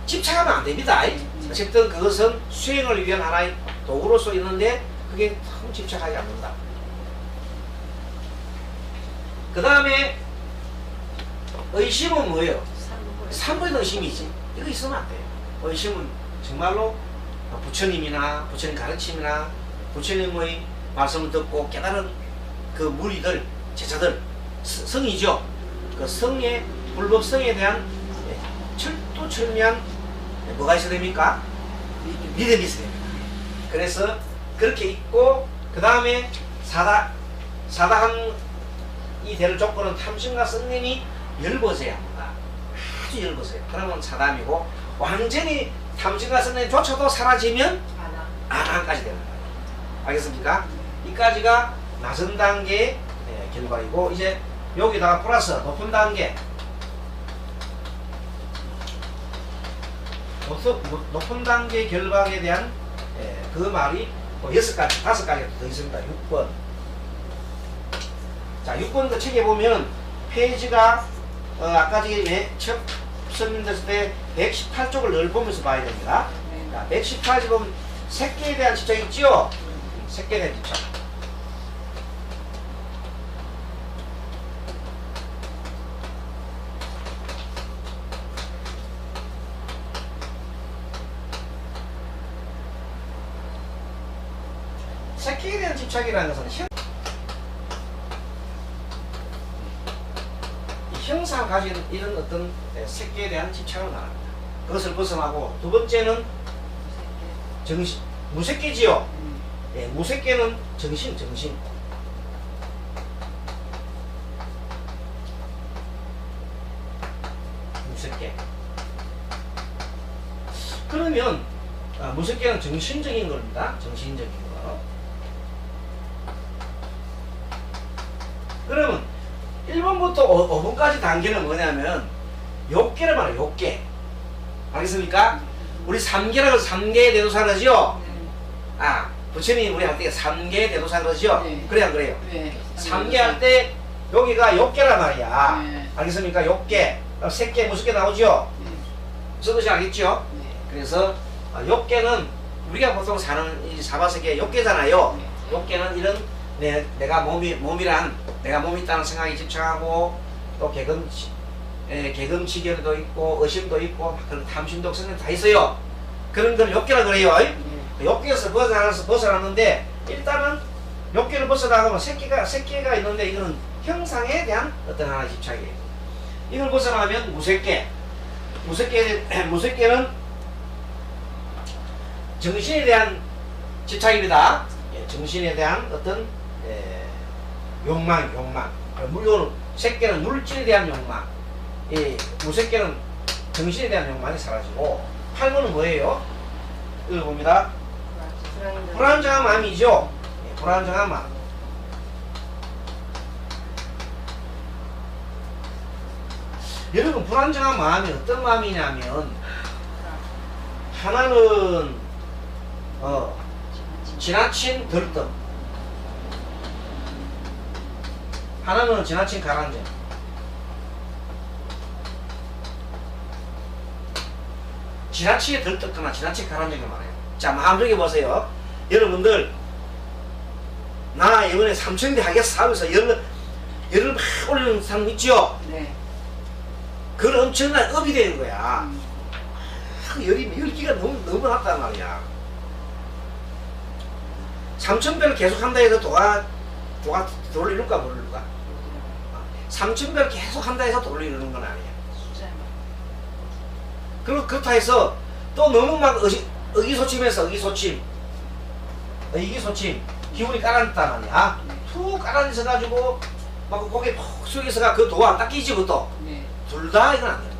집착하면 안 됩니다. 어쨌든 그것은 수행을 위한 하나의 도구로서 있는데 그게 참 집착하지 않는다. 그 다음에 의심은 뭐예요? 3번의 의심이지. 이거 있으면 안 돼요. 의심은 정말로 부처님이나 부처님 가르침이나 부처님의 말씀을 듣고 깨달은 그 무리들, 제자들, 성이죠. 그 성의, 불법성에 대한 철두철미한 뭐가 있어야 됩니까? 믿음이 있어야 됩니다. 그래서 그렇게 있고, 그 다음에 사다한 이 대를 조건은 탐심과 성님이 열버져야 합니다. 아주 열버져요. 그러면 사담이고, 완전히 탐심과 성님조차도 사라지면 아란까지 되는 거예요. 알겠습니까? 이까지가 낮은 단계의 결과이고, 이제 여기다가 플러스 높은 단계, 높은 단계 결박에 대한 그 말이 6가지, 5가지가 더 있습니다. 6번. 자, 6번 그 책에 보면 페이지가 아까 저기 첫 설명드렸을 때 118쪽을 늘 보면서 봐야 됩니다. 자, 118쪽 보면 새끼에 대한 집착 있죠? 새끼에 대한 집착. 새끼에 대한 집착이라는 것은 형상 가진 이런 어떤 새끼에 대한 집착을 말합니다. 그것을 벗어나고, 두 번째는 정신, 무새끼지요. 무새끼는 정신. 무새끼. 그러면 무새끼는 정신적인 겁니다. 정신적인 거. 그러면 1번부터 5번까지 단계는 뭐냐면 욕계를 말해요. 욕계. 알겠습니까? 우리 3계라고 해서 3계의 대도사 그러죠? 부처님이 우리 할 때 3계의 대도사 그러죠? 그래 안 그래요? 3계 할 때 여기가 욕계란 말이야. 알겠습니까? 욕계. 3계 무슨 계 나오죠? 써도시 알겠죠? 그래서 욕계는 우리가 보통 사는 이 사바세계 욕계잖아요. 욕계는 이런 내가 몸이란 내가 몸이 있다는 생각이 집착하고 또 개금치결도 있고 의심도 있고 그런 탐심도 성능 다 있어요. 그런 걸 욕계라 그래요. 욕계에서 벗어났는데 일단은 욕계를 벗어나가면 새끼가 있는데 이거는 형상에 대한 어떤 하나의 집착이에요. 이걸 벗어나면 무색계는 정신에 대한 집착입니다. 정신에 대한 어떤 욕망. 물론 색계는 물질에 대한 욕망, 무색계는 정신에 대한 욕망이 사라지고, 8번은 뭐예요? 읽어봅니다. 불안정한 마음이죠. 불안정한 마음. 여러분, 불안정한 마음이 어떤 마음이냐면, 하나는 지나친 들뜸, 하나는 지나친 가라앉음. 지나치게 들떴거나 지나치게 가라앉는 거 말이에요. 자, 마음속에 보세요. 여러분들, 나 이번에 삼천대 하겠어 하면서 열을 막 올리는 사람 있죠? 네. 그건 엄청난 업이 되는 거야. 열기가 너무 났단 말이야. 3000배를 계속 한다 해서 도를 이룰까 모를까? 3000배를 계속 한다 해서 도를 이루는 건 아니야. 그렇다 해서 또 너무 막 의기소침해서 의기소침 기분이 가라앉단 말이야. 툭 가라앉아가지고 막 고개 푹 숙여서가 그 도 안 닦이지 그것도. 네. 둘 다 이건 안 되는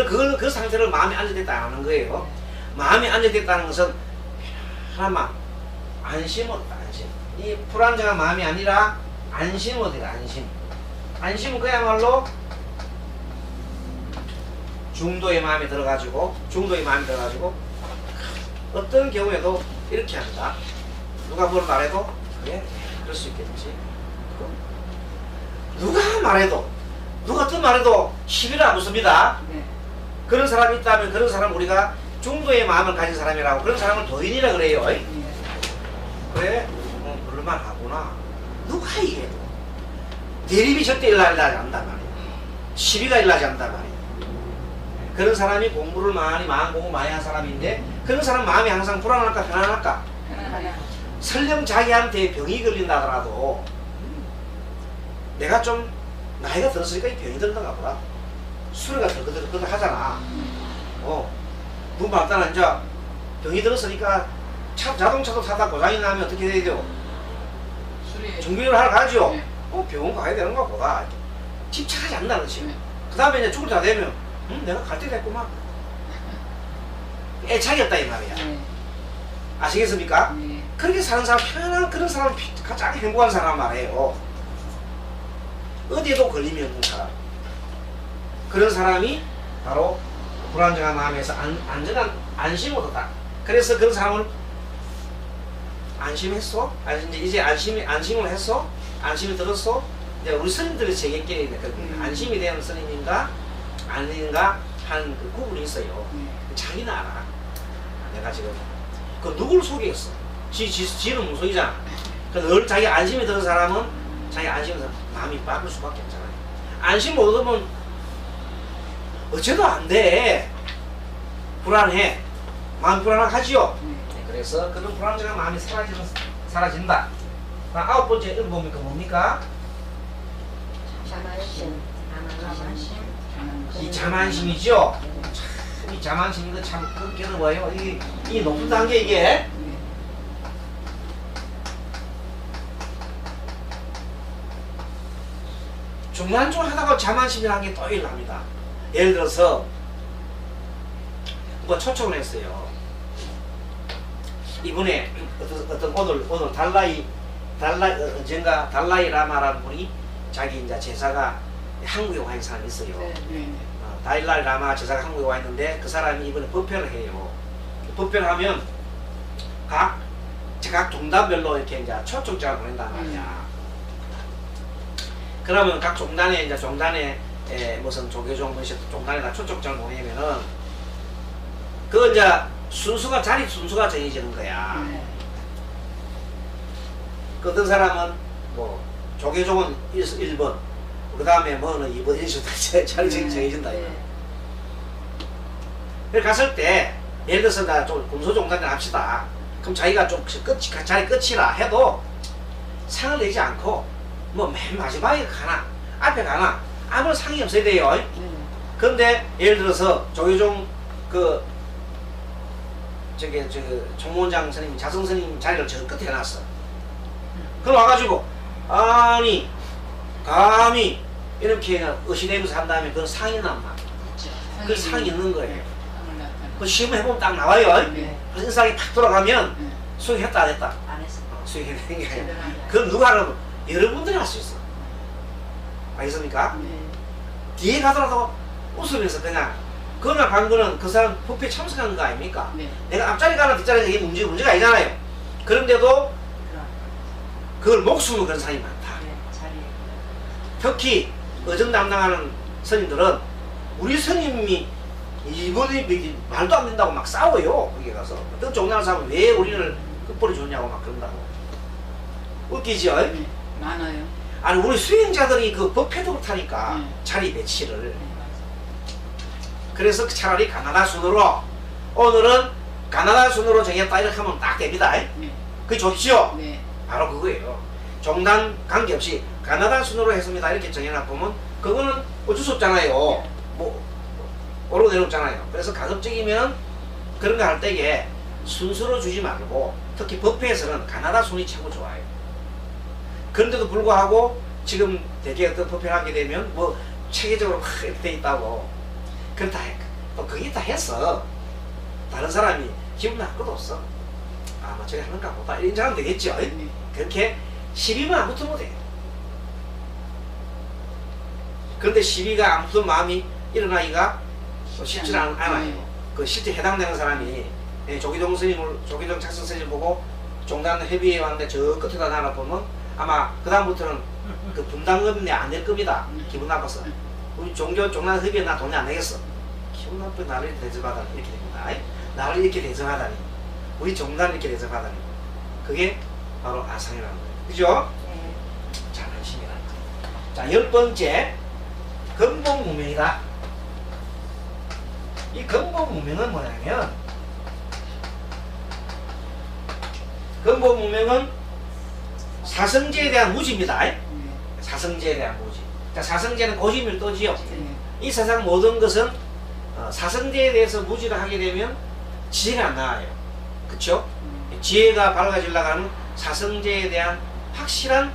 거예요. 그 상태를 마음이 안정됐다는 거예요. 마음이 안정됐다는 것은 하나만 안심 얻다. 안심. 이 불안정한 마음이 아니라 안심 얻으라. 안심은 그야말로 중도의 마음에 들어가지고 어떤 경우에도 이렇게 한다. 누가 뭘 말해도 그래 그럴 수 있겠지. 누가 어떤 말해도 시비를 안 붙습니다. 네. 그런 사람이 있다면 그런 사람 우리가 중도의 마음을 가진 사람이라고, 그런 사람을 도인이라 그래요. 네. 그래? 그럴만 하구나. 누가 이해도 대립이 절대 일어나지 않는단 말이야. 시비가 일어나지 않는단 말이야. 그런 사람이 공부를 마음 공부 많이 한 사람인데, 그런 사람 마음이 항상 불안할까 편안할까? 설령 자기한테 병이 걸린다 하더라도 내가 좀 나이가 들었으니까 이 병이 들었는가 보다. 수레가 덜덜덜 하잖아. 눈 봤다나 이제 병이 들었으니까 자동차도 타다 고장이 나면 어떻게 해야 돼요? 정비를 하러 가죠. 네. 병원 가야 되는가 보다. 집착하지 않는다는 거지. 그 다음에 이제 죽을 때 되면 내가 갈 때 됐구만. 애착이 없다 이 말이야. 네. 아시겠습니까? 네. 그렇게 사는 사람, 편안한 그런 사람, 가장 행복한 사람 말이에요. 어디에도 걸림이 없는 사람. 그런 사람이 바로 불안정한 마음에서 안전한 안심을 얻었다. 그래서 그런 사람은 안심했어? 이제 안심을 했어? 안심이 들었어? 이제 우리 스님들의 세계끼리 안심이 되는 스님인가 아닌가 하는 그 구분이 있어요. 자기는 알아. 내가 지금 그 누구를 속였어? 지는 무속이잖아. 늘 자기 안심이 드는 사람은 자기 안심에서 마음이 바뀔 수밖에 없잖아요. 안심 못 얻으면 어째도 안 돼. 불안해. 마음 불안하지요. 그래서 그런 불안정한 마음이 사라진다. 아홉 번째 읽어보니까 뭡니까? 이 자만심이죠. 이 자만심 이거 참 괴로워요. 이 높은 단계 이게. 중간중 하다가 자만심이라는 게 또 일어납니다. 예를 들어서 누가 초청을 했어요. 이번에 오늘 달라이 라마라는 분이 자기 이제 제사가 한국에 와 있는 사람이 있어요. 네. 달라이 라마 제사가 한국에 와 있는데 그 사람이 이번에 법회를 해요. 법회를 하면 각 종단별로 이렇게 이제 초청장을 보낸단 말이야. 그러면 각 종단에 무슨 조계종 종단에다 초청장을 보내면은 그거 이제 순수가 자리 순수가 정해지는 거야. 네. 그 어떤 사람은 뭐 조계종은 1번, 그 다음에 뭐는 2번 이런 식으로 자리 정해진다. 이거. 그래 갔을 때 예를 들어서 나 좀 금소종단을 합시다. 그럼 자기가 좀 자리 끝이라 해도 상을 내지 않고 뭐 맨 마지막에 가나 앞에 가나 아무 상이 없어야 돼요. 네. 그런데 예를 들어서 조계종 총무원장 스님, 자성 스님 자리를 저 끝에 해놨어. 그럼 와가지고 아니 감히 이렇게 의심되면서 한 다음에 그건 상이 남나? 그 상이 있는 거예요. 그 시험 해보면 딱 나와요. 네. 그래서 인상이 팍 돌아가면 네. 수행했다 안 했다? 안 했어. 수행했는 게 아니라 그건 누가 하면 여러분들이 할 수 있어. 알겠습니까? 네. 뒤에 가더라도 웃으면서 그냥 그날 간 거는 그 사람 법회에 참석한 거 아닙니까? 네. 내가 앞자리 가나 뒷자리 가나 이게 문제가 아니잖아요. 그런데도 그걸 목숨으로 그런 사람이 많다. 네. 자리. 특히 의정 담당하는 스님들은 우리 스님이 이번에 말도 안 된다고 막 싸워요. 거기 가서 어떤 종단을 사면 왜 우리를 끝벌이 줬냐고 막 그런다고. 웃기죠? 네. 많아요. 아니 우리 수행자들이 그 법회도 그렇다니까. 자리 배치를. 네. 맞아요. 그래서 차라리 가나다 순으로 오늘은 가나다 순으로 정했다 이렇게 하면 딱 됩니다. 네. 그게 좋죠? 네. 바로 그거예요. 종단 관계없이 가나다 순으로 했습니다 이렇게 정해놔보면 그거는 어쩔 수 없잖아요. 뭐 오르고 내려오잖아요. 그래서 가급적이면 그런 거 할 때에 순수로 주지 말고 특히 법회에서는 가나다 순이 최고 좋아요. 그런데도 불구하고 지금 대개 어떤 법회를 하게 되면 뭐 체계적으로 막 이렇게 돼 있다고 그렇다 또 그게 다 했어. 다른 사람이 기분 나쁠 것도 없어. 아, 뭐 저기 하는가 보다 이런 사람 되겠죠. 네. 그렇게 시비만 안 붙으면 돼. 그런데 시비가 안 붙은 마음이 일어나기가 쉽지 않아요. 그 실제 해당되는 사람이 조기동 스님을 조기동 착선 스님 보고 종단 협의회 왔는데 저 끝에다 놔보면 아마 그 다음부터는 그 분담금 안 낼 겁니다. 기분 나빠서 우리 종단 협의회 나 돈이 안 내겠어. 기분 나쁘게 나를 이렇게 대접하다니 이렇게 됩니다. 나를 이렇게 대접하다니 우리 종단을 이렇게 대접하다니 그게 바로 아상이라는 거예요. 그죠? 네. 잘 하십니다. 자, 10번째 근본무명이다. 이 근본무명은 뭐냐면 근본무명은 사성제에 대한 무지입니다. 네. 사성제에 대한 무지. 자, 사성제는 고지밀도지요. 네. 이 세상 모든 것은 사성제에 대해서 무지를 하게 되면 지혜가 안 나와요. 그쵸? 지혜가 밝아지려고 하면 사성제에 대한 확실한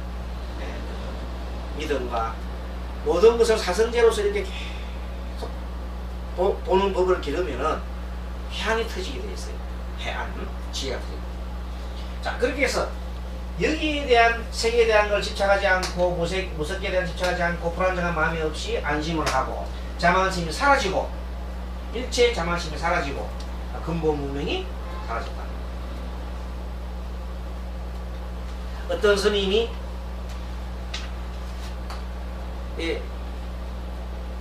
믿음과 모든 것을 사성제로서 이렇게 계속 보는 법을 기르면은 해안이 터지게 돼 있어요. 해안, 지혜가 터지고. 자, 그렇게 해서 여기에 대한 세계에 대한 걸 집착하지 않고 무섭게 대한 집착하지 않고 불안정한 마음이 없이 안심을 하고 자만심이 사라지고 일체 자만심이 사라지고 근본무명이 사라졌다. 어떤 스님이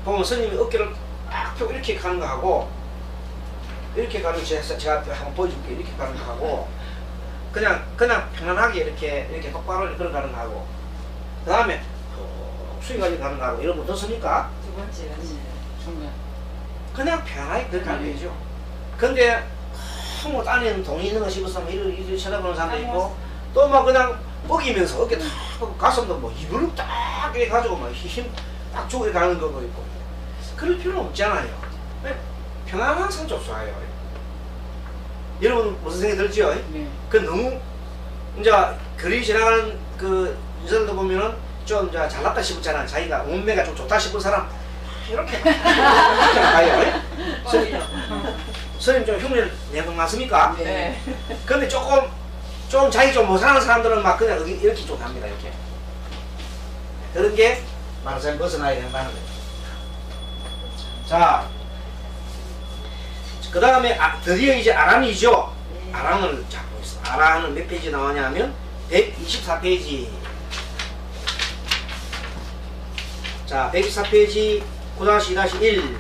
보면 스님이 어깨를 딱 펴고 이렇게 가는 거 하고 이렇게 가는 거 제가 한번 보여줄게요. 이렇게 가는 거 하고 그냥 편안하게 이렇게 똑바로 이렇게 가는 거 하고 그 다음에 수위까지 가는 거 하고 이러면 어떻습니까? 두 번째가 중간. 그냥 편하게 그렇게 가면 되죠. 근데 뭐 딴에는 돈이 있는 거 싶어서 이리 쳐다보는 사람도 있고 또 막 그냥 먹이면서 어깨 탁 하고 가슴도 뭐 이불을 딱 이렇게 가지고 막 힘 딱 주고 이렇게 가는 거고 있고 그럴 필요는 없잖아요. 편안한 상조 좋아요. 여러분 무슨 생각이 들죠? 네. 그 너무 이제 거리 지나가는 그 인사들도 보면은 좀 이제 잘났다 싶었잖아. 자기가 몸매가 좀 좋다 싶은 사람 이렇게 가요. 스님 좀 흉내 내는 맞습니까? 네. 근데 좀 자기 좀 못하는 사람들은 막 그냥 이렇게 좀 합니다. 이렇게 그런 게 말하자면 벗어나야 된다는 거죠. 자, 그 다음에 드디어 이제 아란이죠. 네. 아란을 잡고 있어. 아란은 몇 페이지 나오냐면 124페이지. 자, 124페이지 9-2-1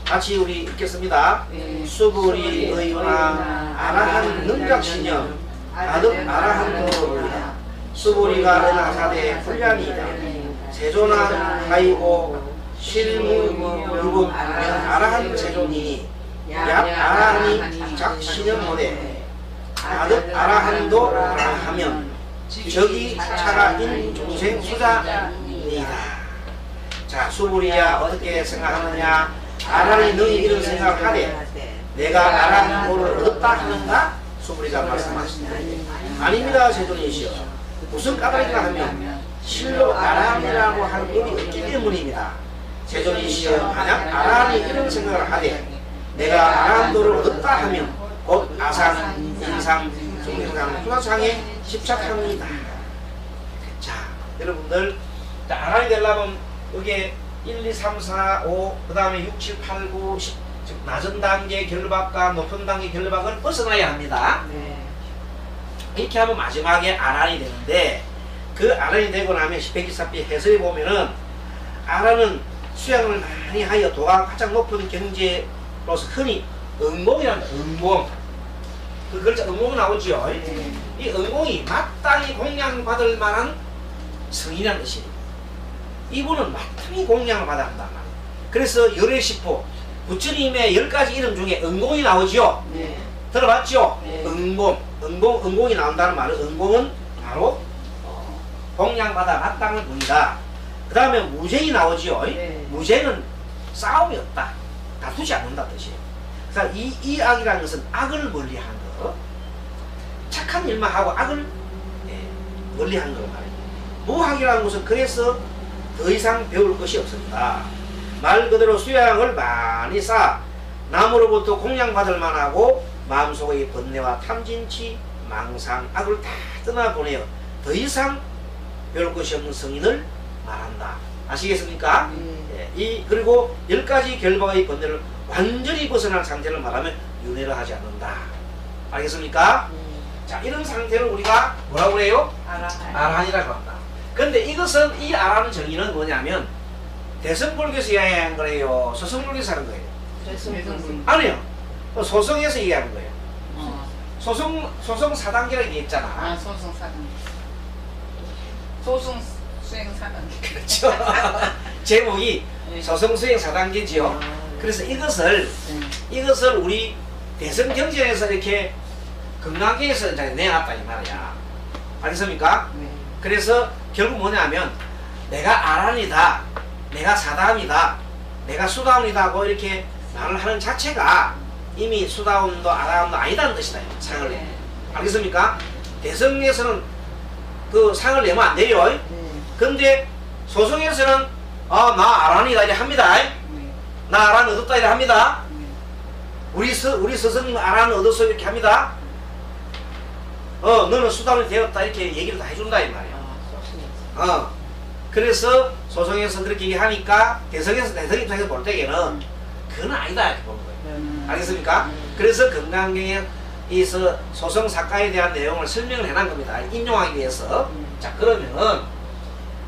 같이 우리 읽겠습니다. 수불이 의유나 아라한 능각신념 아득 아라한도로이다. 수불이가 은하사대의 훈련이다. 세존아 하이고 실무유분 아라한 세존이니 약 아라한이 작신념 못해 아득 아라한도 하면 저기 차가인 중생 수자이다. 자, 수불이야 어떻게 생각하느냐? 아라한이 너희 이런 생각을 하되 내가 아라한 도를 얻었다 하는가? 수불이가 말씀하십니다. 아닙니다, 세존이시여. 무슨 까닭이라 하면 실로 아라한이라고 할 법이 없기 때문입니다. 세존이시여, 만약 아라한이 이런 생각을 하되 내가 아라한 도를 얻었다 하면 곧 아상, 인상, 중생상, 수사상에 집착합니다. 자, 여러분들 아라한이 되려면 여기에 1, 2, 3, 4, 5, 그 다음에 6, 7, 8, 9, 10, 즉 낮은 단계 결박과 높은 단계 결박을 벗어나야 합니다. 이렇게 하면 마지막에 아란이 되는데, 그 아란이 되고 나면 124피 해설에 보면은 아란은 수양을 많이 하여 도가 가장 높은 경지로서 흔히 응공이라는 응공, 그 글자 응공 나오죠. 이 응공이 마땅히 공양받을 만한 성이라는 뜻이에요. 이분은 마땅히 공양을 받아야 한단 말이에요. 그래서 열애시포 부처님의 10가지 이름 중에 응공이 나오죠. 들어봤죠? 응공이 나온다는 말은, 응공은 바로 공양받아 마땅한 분이다. 그 다음에 무쟁이 나오죠. 무쟁은 싸움이 없다, 다투지 않는다 뜻이에요. 그래서 이 악이라는 것은 악을 멀리하는 거, 착한 일만 하고 악을 멀리하는 거 말이에요. 무학이라는 것은 그래서 더 이상 배울 것이 없습니다. 말 그대로 수양을 많이 쌓아 남으로부터 공양받을 만하고 마음속의 번뇌와 탐진치, 망상, 악을 다 떠나보내어 더 이상 배울 것이 없는 성인을 말한다. 아시겠습니까? 그리고 10가지 결박의 번뇌를 완전히 벗어난 상태를 말하면 윤회를 하지 않는다. 알겠습니까? 자, 이런 상태를 우리가 뭐라고 그래요? 아라한이라고 한다. 근데 이것은, 이 아라한 정의는 뭐냐면 대승불교에서 이야기하는 거예요? 소승불교에서 하는 거예요? 아니요, 소승에서 이야기하는 거예요. 소승 4단계라고 얘기했잖아. 소승 4단계. 소승 수행 4단계. 그렇죠. 제목이 소승 수행 4단계지요. 그래서 이것을 우리 대승경전에서 이렇게 금강경에서 이제 내놨다 이 말이야. 알겠습니까? 그래서 결국 뭐냐면 내가 아란이다, 내가 사다음이다, 내가 수다운이다 하고 이렇게 말을 하는 자체가 이미 수다운도 아란도 아니다는 뜻이다. 상을 내. 알겠습니까? 대성에서는 그 상을 내면 안 돼요. 근데 소승에서는 나 아란이다 이래 합니다. 나 아란 얻었다 이래 합니다. 우리 스승 아란 얻었어 이렇게 합니다. 너는 수다운이 되었다 이렇게 얘기를 다 해준다 이 말이야. 그래서 소승에서 그렇게 얘기하니까 대성이 입장에서 볼 때에는 그건 아니다 이렇게 보는 거예요. 알겠습니까? 그래서 금강경에서 소승 사가에 대한 내용을 설명을 해놓은 겁니다. 인용하기 위해서. 자, 그러면은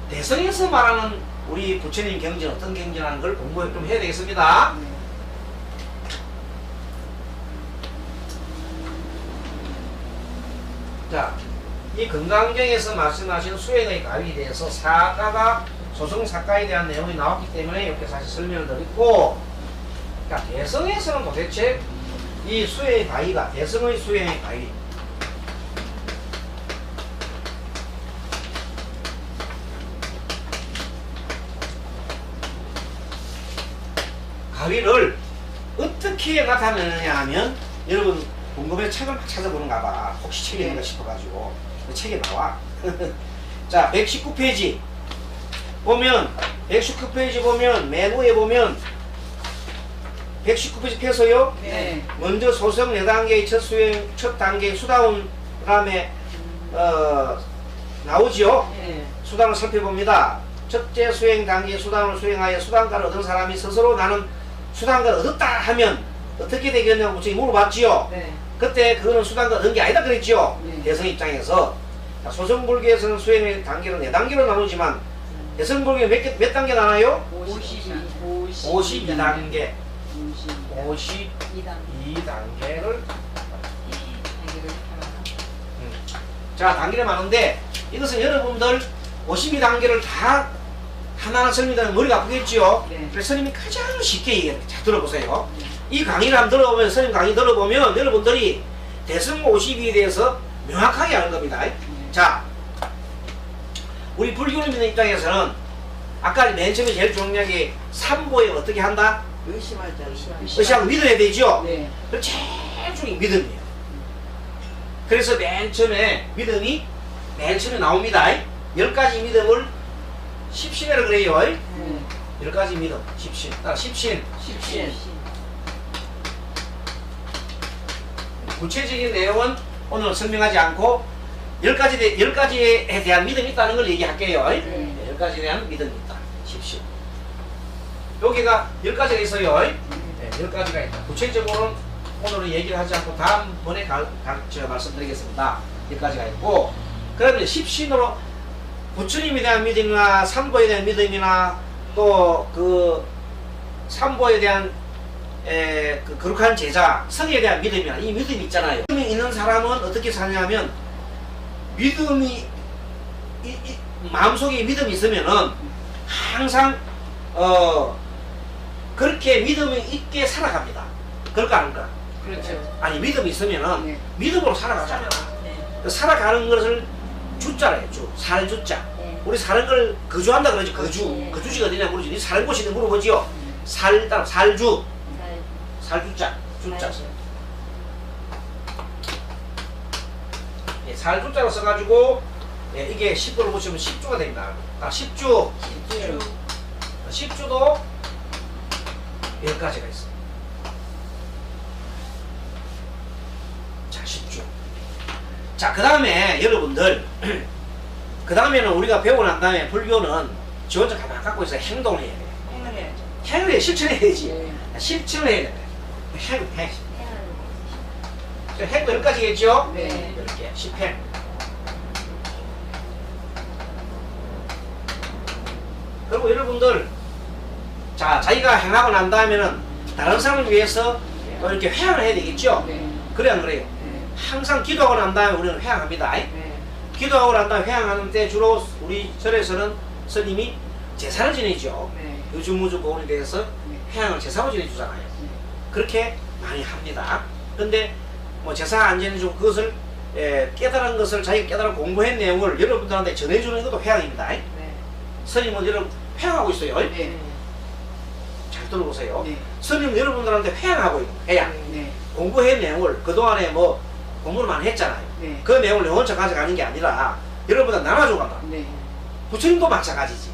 대성에서 말하는 우리 부처님 경전, 어떤 경전하는 걸 공부를 좀 해야 되겠습니다. 자, 이 금강경에서 말씀하신 수행의 가위에 대해서 사가가 소승 사가에 대한 내용이 나왔기 때문에 이렇게 사실 설명을 드렸고, 그러니까 대성에서는 도대체 이 수행의 가위가, 대성의 수행의 가위, 가위를 어떻게 나타내느냐 하면, 여러분 궁금해 책을 막 찾아보는가 봐. 혹시 책이 있는가 싶어가지고. 그 책에 나와. 자, 119페이지 보면, 119페이지 보면 맨 위에 보면 119페이지 펴서요. 먼저 소승 4단계의 첫 수행, 첫 단계 수다운, 그 다음에 나오지요. 수단을 살펴봅니다. 첫째 수행 단계 수단을 수행하여 수단가를 얻은 사람이 스스로 나는 수단가를 얻었다 하면 어떻게 되겠냐고 부처님이 물어봤지요. 그때 그거는 수단가 얻은 게 아니다 그랬지요. 대성 입장에서. 소승불교에서는 수행의 단계는 4단계로 나누지만 대성불교에 몇 단계 나눠요? 52단계. 52단계를 자, 단계가 많은데 이것은 여러분들 52단계를 다 하나하나 설명하면 머리가 아프겠지요? 네. 그래서 스님이 가장 쉽게 얘기해요. 잘 들어보세요. 이 강의를 한번 들어보면, 스님 강의 들어보면 여러분들이 대승 52에 대해서 명확하게 아는 겁니다. 자, 우리 불교를 믿는 입장에서는 아까 맨 처음에 제일 중요한 게 삼보에 어떻게 한다? 의심하고 믿어야 되죠? 네. 그 제일 중요한 게 믿음이에요. 그래서 맨 처음에 믿음이 맨 처음에 나옵니다. 10가지 믿음을 십신이라고 그래요. 10가지 믿음, 십신. 십신. 구체적인 내용은 오늘 설명하지 않고 10가지에 대한 믿음이 있다는 걸 얘기할게요. 10가지에 대한 믿음이 있다. 십신. 여기가 10가지가 있어요. 10가지가 있다. 구체적으로는 오늘은 얘기를 하지 않고 다음번에 제가 말씀드리겠습니다. 10가지가 있고, 그러면 십신으로 부처님에 대한 믿음이나 삼보에 대한 믿음이나 또 그 삼보에 대한 그 거룩한 제자, 성에 대한 믿음이나 이 믿음이 있잖아요. 믿음이 있는 사람은 어떻게 사냐면 믿음이 마음속에 믿음이 있으면은 항상 그렇게 믿음이 있게 살아갑니다. 그럴까 아닐까? 그렇죠. 아니 믿음이 있으면은 네. 믿음으로 살아가잖아. 그 살아가는 것을 주자래요. 살주자. 우리 사는 걸 거주한다 그러지. 거주지가 어디냐 모르지. 사는 곳이 있는 물어보지요. 살주. 살주자. 주자. 예, 살주자로 써가지고 이게 10도를 붙이면 10주가 됩니다. 10주. 10주도 10가지가 있어요. 자, 10주. 자, 그 다음에 여러분들 그 다음에는 우리가 배우고 난 다음에 불교는 지 혼자 가만 갖고 있어야 행동을 해야 돼. 행을 해, 실천해야지. 실천을 해야 돼. 행. 행도 10가지겠죠? 네. 10개, 10행. 그리고 여러분들, 자, 자기가 행하고 난 다음에는 다른 사람을 위해서 또 이렇게 회양을 해야 되겠죠? 그래, 안 그래요? 항상 기도하고 난 다음에 우리는 회양합니다. 기도하고 난 다음에 회양하는 때 주로 우리 절에서는 스님이 제사를 지내죠. 유주무주 보훈에 대해서 회양을 제사로 지내주잖아요. 그렇게 많이 합니다. 근데 뭐 제사 안 지내주고 그것을 깨달은 것을 자기가 깨달은 공부한 내용을 여러분들한테 전해주는 것도 회양입니다. 스님은 여러분 회양하고 있어요. 잘 들어보세요. 스님은 여러분들한테 회양하고 있는 거예요. 회양. 공부한 내용을 그동안에 뭐 공부를 많이 했잖아요. 그 내용을 영원히 가져가는 게 아니라 여러분들 나눠줘 간다. 부처님도 마찬가지지.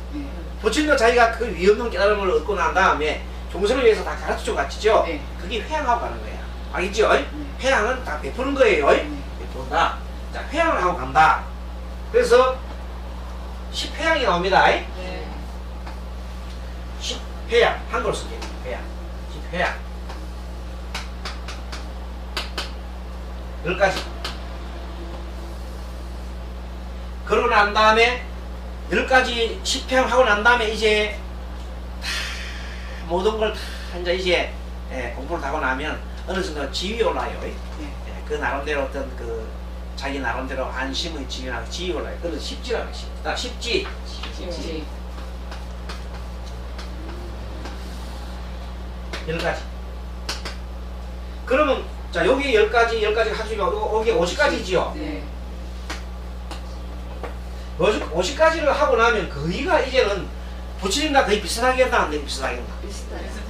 부처님도 자기가 그 위없는 깨달음을 얻고 난 다음에 종생을 위해서 다 가르쳐 갔죠. 그게 회양하고 가는 거야. 알겠죠? 회양은 다 베푸는 거예요. 베푼다. 자, 회양을 하고 간다. 그래서 10회양이 나옵니다. 10회양. 한글로 쓰게. 회양. 10회양. 10가지. 그러고 난 다음에 10가지 10행 하고 난 다음에 이제 다 모든 걸 다 이제 공부를 하고 나면 어느 정도 지위 올라요. 그 나름대로 어떤 그 자기 나름대로 안심의 지위나 지위 올라요. 그래서 십지라고 해요. 십지. 10가지. 그러면 자, 여기 10가지 하시고 여기 50가지지요. 50가지를 하고 나면 거의가 이제는 부처님과 거의 비슷하게 한다, 안 돼? 비슷하게 한다.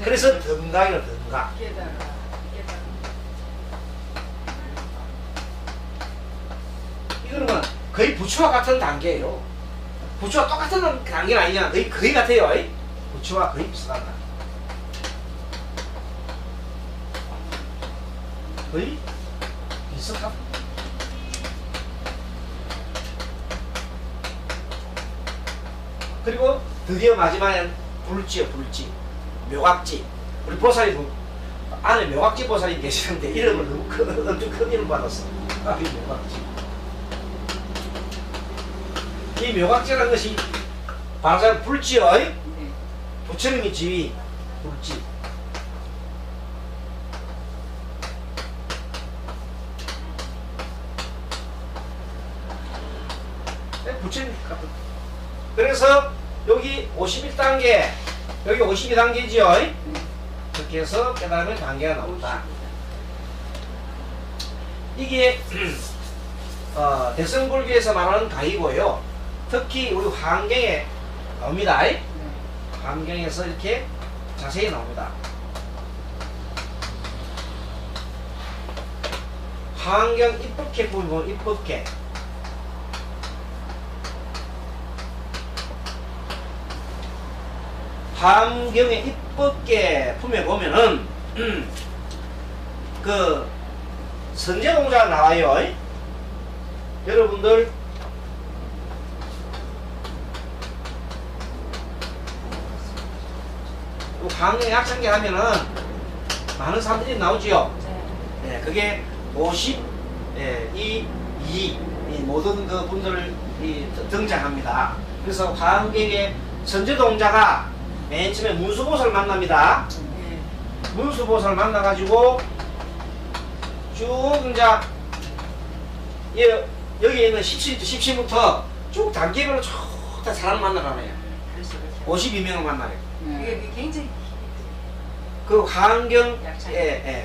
그래서 등각이라 등각. 이거는 거의 부처와 같은 단계예요. 부처와 똑같은 단계는 아니잖아. 거의 같아요. 부처와 거의 비슷하다. 거의 비슷하다. 그리고 드디어 마지막에는 불지요, 불지. 묘각지. 우리 보살이 안에 묘각지 보살이 계시는데 이름을 너무 엄청 큰 이름 받았어. 이 묘각지. 이 묘각지라는 것이 바로 불지요. 부처님이 지위, 불지. 그래서 여기 51단계, 여기 52단계죠. 그렇게 해서 깨달음의 단계가 나온다. 이게 대승불교에서 말하는 가이고요. 특히 우리 환경에 나옵니다. 환경에서 이렇게 자세히 나옵니다. 환경 입법계 보면 입법계. 환경의 입법계 품에 보면은 그 선제동자가 나와요. 여러분들 환경의 약성계 하면은 많은 사람들이 나오지요. 네, 그게 50, 이 모든 그 분들을 등장합니다. 그래서 환경의 선제동자가 맨 처음에 문수보살을 만납니다. 문수보살을 만나가지고 쭉 이제 여기 있는 10시부터 쭉 단계별로 쭉 다 사람 만나가네요. 52명을 만나요. 이게 굉장히 그 환경,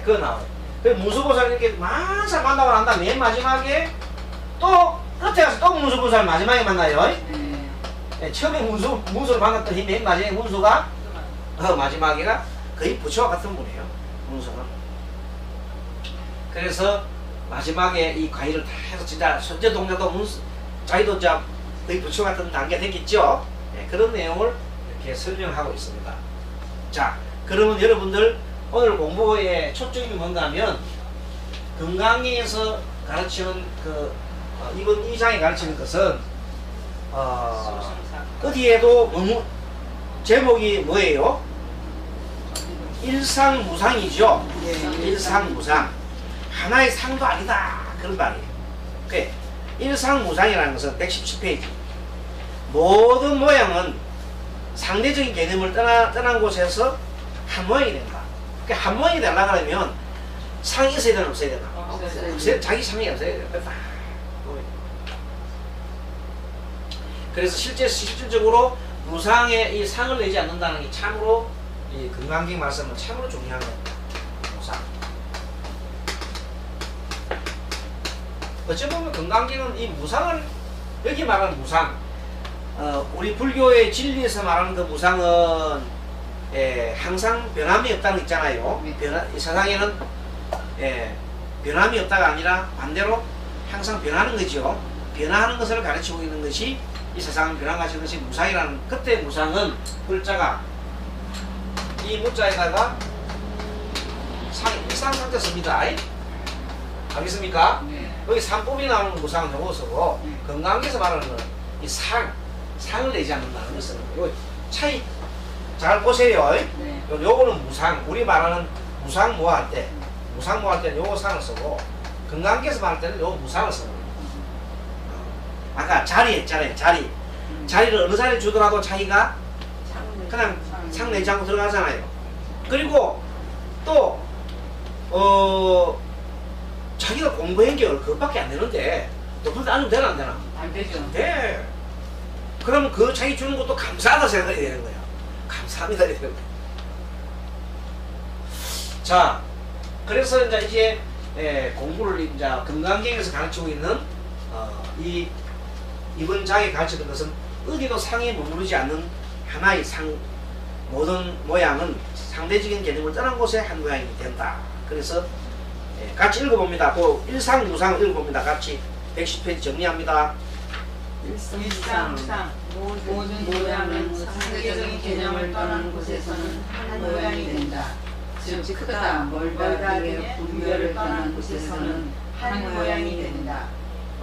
그거 나와요. 그 문수보살 이렇게 많은 사람 만나고 난 다음에 맨 마지막에 또 끝에 가서 또 문수보살 마지막에 만나요. 처음에 문수를 만났더니 맨 마지막에 문수가 마지막에가 거의 부처와 같은 분이에요. 문수는. 그래서 마지막에 이 과일을 다 해서 진짜 선제동자도 문수, 자기도 거의 부처 같은 단계가 됐겠죠. 그런 내용을 이렇게 설명하고 있습니다. 자, 그러면 여러분들 오늘 공부의 초점이 뭔가 하면 건강에서 가르치는 이번 2장에 가르치는 것은 어디에도 너무 제목이 뭐예요? 일상무상이죠. 일상무상. 하나의 상도 아니다. 그런 말이에요. 일상무상이라는 것은 117페이지. 모든 모양은 상대적인 개념을 떠난 곳에서 한 모양이 된다. 그러니까 한 모양이 되려고 하면 상이 있어야 되나 없어야 되나? 없어야, 자기 상이 없어야 되나? 그래서 실질적으로 무상에 이 상을 내지 않는다는 게 참으로 이 건강경 말씀은 참으로 중요한 겁니다. 무상. 어찌 보면 건강경은 이 무상을 여기 말하는 무상, 우리 불교의 진리에서 말하는 그 무상은 항상 변함이 없다는 거 있잖아요. 이 세상에는 변함이 없다가 아니라 반대로 항상 변하는 거죠. 변화하는 것을 가르치고 있는 것이 이 세상은 변화가시는 것이 무상이라는. 그때 무상은 글자가 이 무자에다가 일상상자 씁니다. 알겠습니까? 여기 상법이 나오는 무상은 요거 쓰고 건강에서 말하는 건 이 상을 내지 않는다는 것은 요 차이 잘 보세요. 요거는 무상, 우리 말하는 무상 모할 때 때는 요거 상을 쓰고 건강에서 말할 때는 요 무상을 쓰는 거예요. 아까 자리 했잖아요. 자리를 어느 자리에 주더라도 자기가 그냥 상 내지 않고 들어가잖아요. 그리고 또 자기가 공부한 게 그것밖에 안 되는데 높은 데 앉으면 되나 안 되나? 안 되죠. 네. 그럼 그 자기 주는 것도 감사하다 생각이 되는 거예요. 감사합니다 이렇게 되는 거예요. 자, 그래서 이제 공부를 이제 건강경에서 가르치고 있는 이번 장에 가르치는 것은 어디도 상에 머무르지 않는 하나의 모든 모양은 상대적인 개념을 떠난 곳에 한 모양이 된다. 그래서 같이 읽어봅니다. 그 일상무상을 읽어봅니다. 같이 110페이지 정리합니다. 일상무상 모든 모양은 상대적인 개념을 떠난 곳에서는 한 모양이 된다. 즉 크다 멀다 등의 분별을 떠난 곳에서는 한 모양이 된다.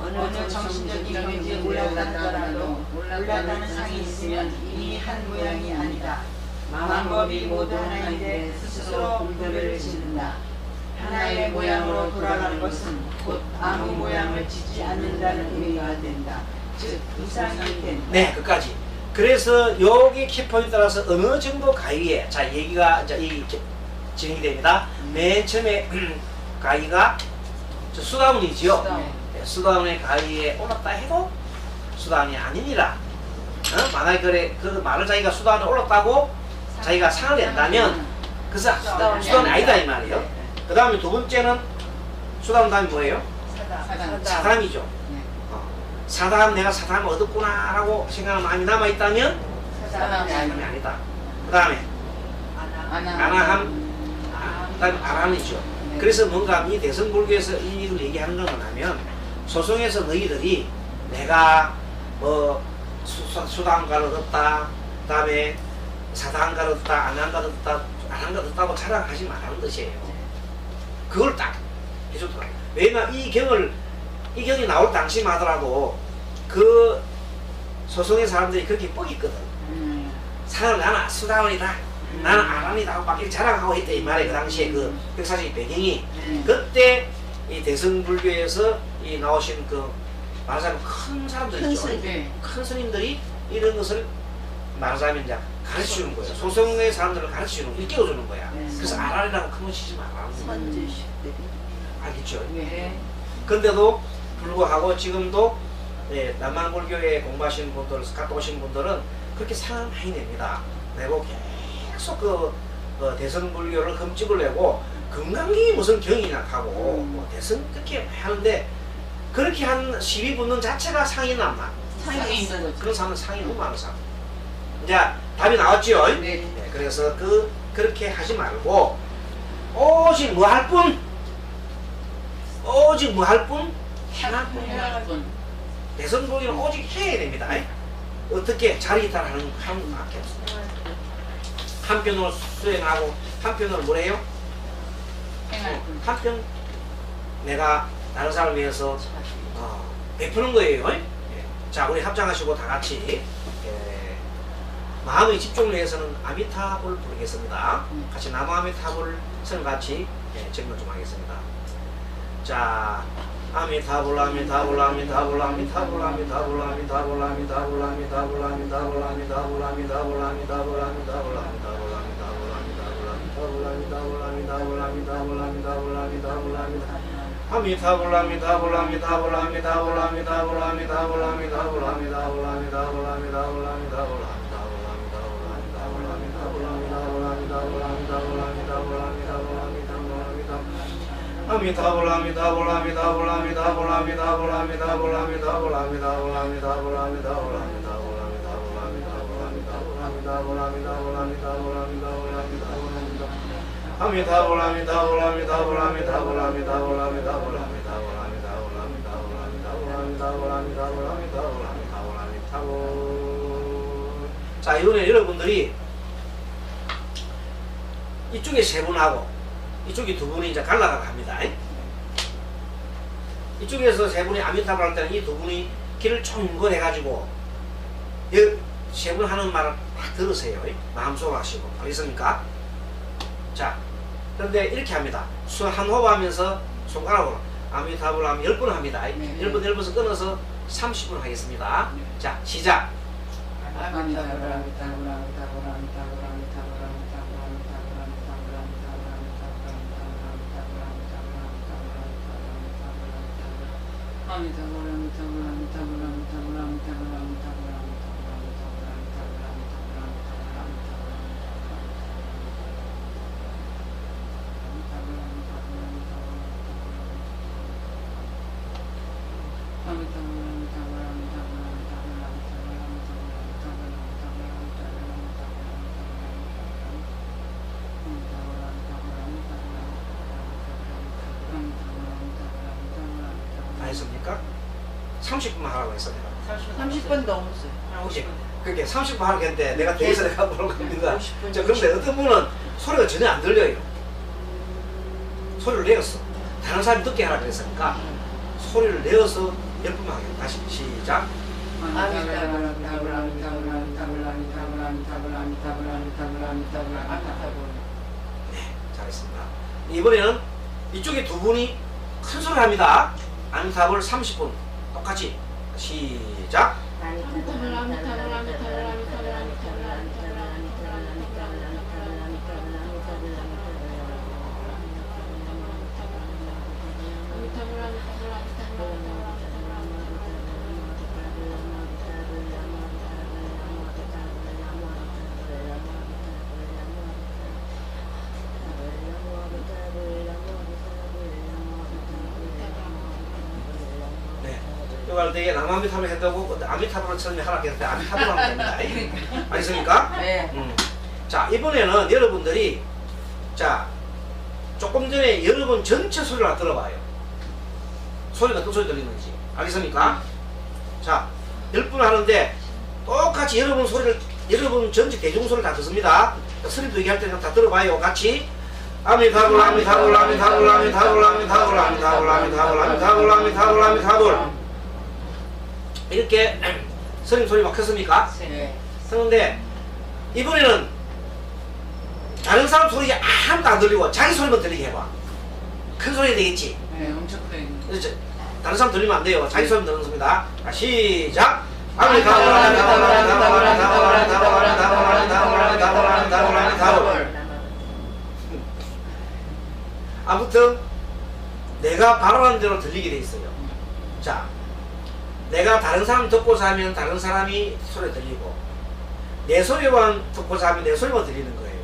어느 정신적인 경지에 올라간다라도 올라가는 상이 있으면 이미 한 모양이 아니다. 만법이 모두 하나인데 스스로 분별을 짓는다. 하나의 모양으로 돌아가는 것은 곧 아무 모양을 짓지 않는다는 의미가 된다. 즉 이상이 된다. 네, 끝까지. 그래서 여기 키포인트 따라서 어느 정도 가위에 자 얘기가 이제 진행이 됩니다. 맨 처음에 가위가 수다문이지요. 수다문의 가위에 올랐다 해도 수다문이 아니니라. 만약에 그래 그 말을 자기가 수단에 올랐다고 자기가 상을 낸다면 그래서 수단이 아니다 이 말이에요. 그 다음에 두 번째는 수단 다음에 뭐예요? 사담이죠. 사담 내가 사담을 얻었구나 라고 생각하는 마음이 남아있다면 사담이 아니다. 그 다음에 안함, 그 다음에 아람이죠. 그래서 뭔가 이 대승불교에서 이 일을 얘기하는 건 뭐냐면 소송에서 너희들이 내가 뭐 수단가를 얻었다, 그 다음에 사단가를 얻었다, 안한가를 얻었다, 안한가를 얻었다고 자랑하지 말라는 뜻이에요. 그걸 딱 해줬더라고요. 왜냐면 이 경이 나올 당시만 하더라도 그 소송의 사람들이 그렇게 뻑있거든. 사을 나는 수다원이다, 나는 아란이다 하고 막 이렇게 자랑하고 했대 이 말에 그 당시에 그 역사적인 배경이 그때 이 대승불교에서 이 나오신 그 말하자면 큰 사람들 있죠. 큰 스님들이 이런 것을 말하자면 이제 가르쳐주는 거예요. 소송의 사람들을 가르쳐주는 거, 일깨워주는 거야. 그래서 아란이라고 큰 거 치지 말라는 거예요. 알겠죠? 근데도 불구하고 지금도 남한불교에 공부하시는 분들, 갔다 오신 분들은 그렇게 상을 많이 냅니다. 내고 계속 그 대승불교를 금집을 내고 금강경이 무슨 경이냐 하고 뭐 대승 그렇게 하는데 그렇게 한 시비 붙는 자체가 상이 남나? 상이 있는 거죠. 그런 사람은 상이 너무 많은 사람. 이제 답이 나왔죠? 네, 그래서 그렇게 하지 말고 오직 뭐 할 뿐? 오직 뭐 할 뿐? 행할 뿐. 대승불교는 오직 해야 됩니다. 어떻게 자리이탈하는 것밖에 없습니다. 한편으로 수행하고 한편으로 뭐래요? 한편 내가 다른 사람을 위해서 베푸는 거예요. 자, 우리 합장하시고 다 같이 마음의 집중을 위해서는 아미타불 부르겠습니다. 같이 나무 아미타불 선 같이 정말 좀 하겠습니다. 자, 아미타불 아미타불 아미타불 아미타불 아미타불 아미타불 아미타불 아미타불 아미타불 아미타불 아미타불 아미타불 아미타불 자, 이번에 여러분들이 이쪽에 세 분하고 이쪽에 두 분이 이제 갈라가 갑니다. 이쪽에서 세 분이 아미타불 할 때는 이 두 분이 길을 총걸 해가지고 세 분 하는 말을 딱 들으세요. 마음속으로 하시고. 알겠습니까? 자, 그런데 이렇게 합니다. 한 호흡 하면서 손가락으로 아미타불 하면 10번 합니다. 10번 10번씩 끊어서 30분 하겠습니다. 자, 시작. 다 했습니까? 30분만 하라고 했어 내가. 30분 넘었어요. 그게 30분 하라고 했는데 내가 대해서 내가 물어본 겁니다. 자, 그런데 어떤 분은 소리가 전혀 안 들려요. 소리를 내었어. 다른 사람이 듣게 하라 그랬으니까 소리를 내어서 10분만 하겠다. 다시 시작. 네, 잘했습니다. 이번에는 이쪽에 두 분이 큰 소리를 합니다. 아미타불 30분 똑같이 시작. 할 때에 남아미타불 한다고 아미타불을 처음에 하라 했는데 아미타불 하면 됩니다. 알겠습니까? 네. 자, 이번에는 여러분들이 자 조금 전에 여러분 전체 소리를 하나 들어봐요. 소리가 어떤 소리 들리는지 알겠습니까? 자, 10분 하는데 똑같이 여러분 소리를 여러분 전체 대중소리를 다 듣습니다. 스님도 얘기할 때는 다 들어봐요. 같이 아미타불 아미타불 아미타불 아미타불 아미타불 아미타불 아미타불 아미타불 아미타불 아미타불 이렇게 스님 소리 막혔습니까? 네. 그런데 이번에는 다른 사람 소리 아무도 안 들리고 자기 소리만 들리게 해봐. 큰 소리 되겠지? 네, 엄청 크네. 그렇죠? 다른 사람 들리면 안 돼요. 자기 소리만 들는 겁니다. 자, 시작! 아미타불 아미타불 아미타불 아미타불 아미타불 아미타불 아미타불 아미타불 아미타불 아미타불 아무튼 내가 발언한 대로 들리게 돼 있어요. 자, 내가 다른 사람 듣고자 하면 다른 사람이 소리 들리고 내 소리만 듣고자 하면 내 소리만 들리는 거예요.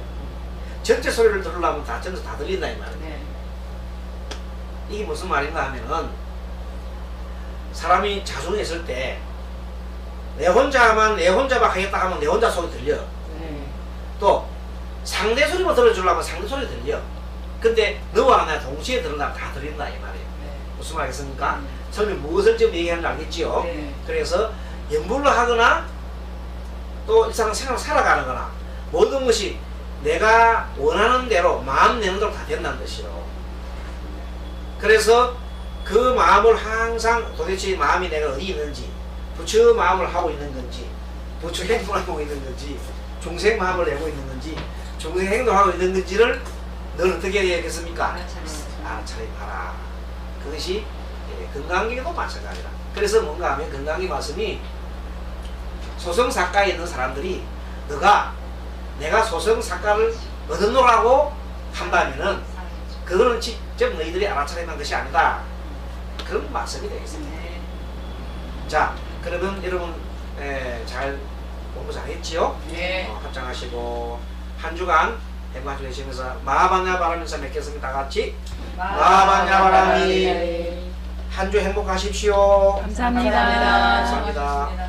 전체 소리를 들으려면 다 전체 다 들린다 이 말이에요. 네. 이게 무슨 말인가 하면은 사람이 자중했을 때 내 혼자만 하겠다 하면 내 혼자 소리 들려. 네. 또 상대 소리만 들어주려면 상대 소리 들려. 근데 너와 나 동시에 들으려면 다 들린다 이 말이에요. 네. 무슨 말이겠습니까? 처음에 무엇을 지금 얘기하는지 알겠지요? 네. 그래서 연불로 하거나 또 일상생활을 살아가는 거나 모든 것이 내가 원하는 대로 마음 내는 대로 다 된다는 뜻이요. 그래서 그 마음을 항상 도대체 마음이 내가 어디 있는지 부처 마음을 하고 있는 건지 부처 행동을 하고 있는 건지 중생 마음을 내고 있는 건지 중생 행동하고 있는 건지를 넌 어떻게 해야겠습니까? 알아차려 봐라. 그것이 건강기도 마찬가지다. 그래서 뭔가 하면 건강기 말씀이 소성사가에 있는 사람들이 너가 내가 소성사가를 얻어놓으라고 한다면은 그거는 직접 너희들이 알아차려만 것이 아니다. 그런 말씀이 되겠습니다. 자, 그러면 여러분 잘 공부 잘했지요? 네. 합장하시고 한 주간 행복한 주 되시면서 마하반야 바라면서 맺겠습니다. 다 같이 마하반야 바람이 한 주 행복하십시오. 감사합니다. 감사합니다.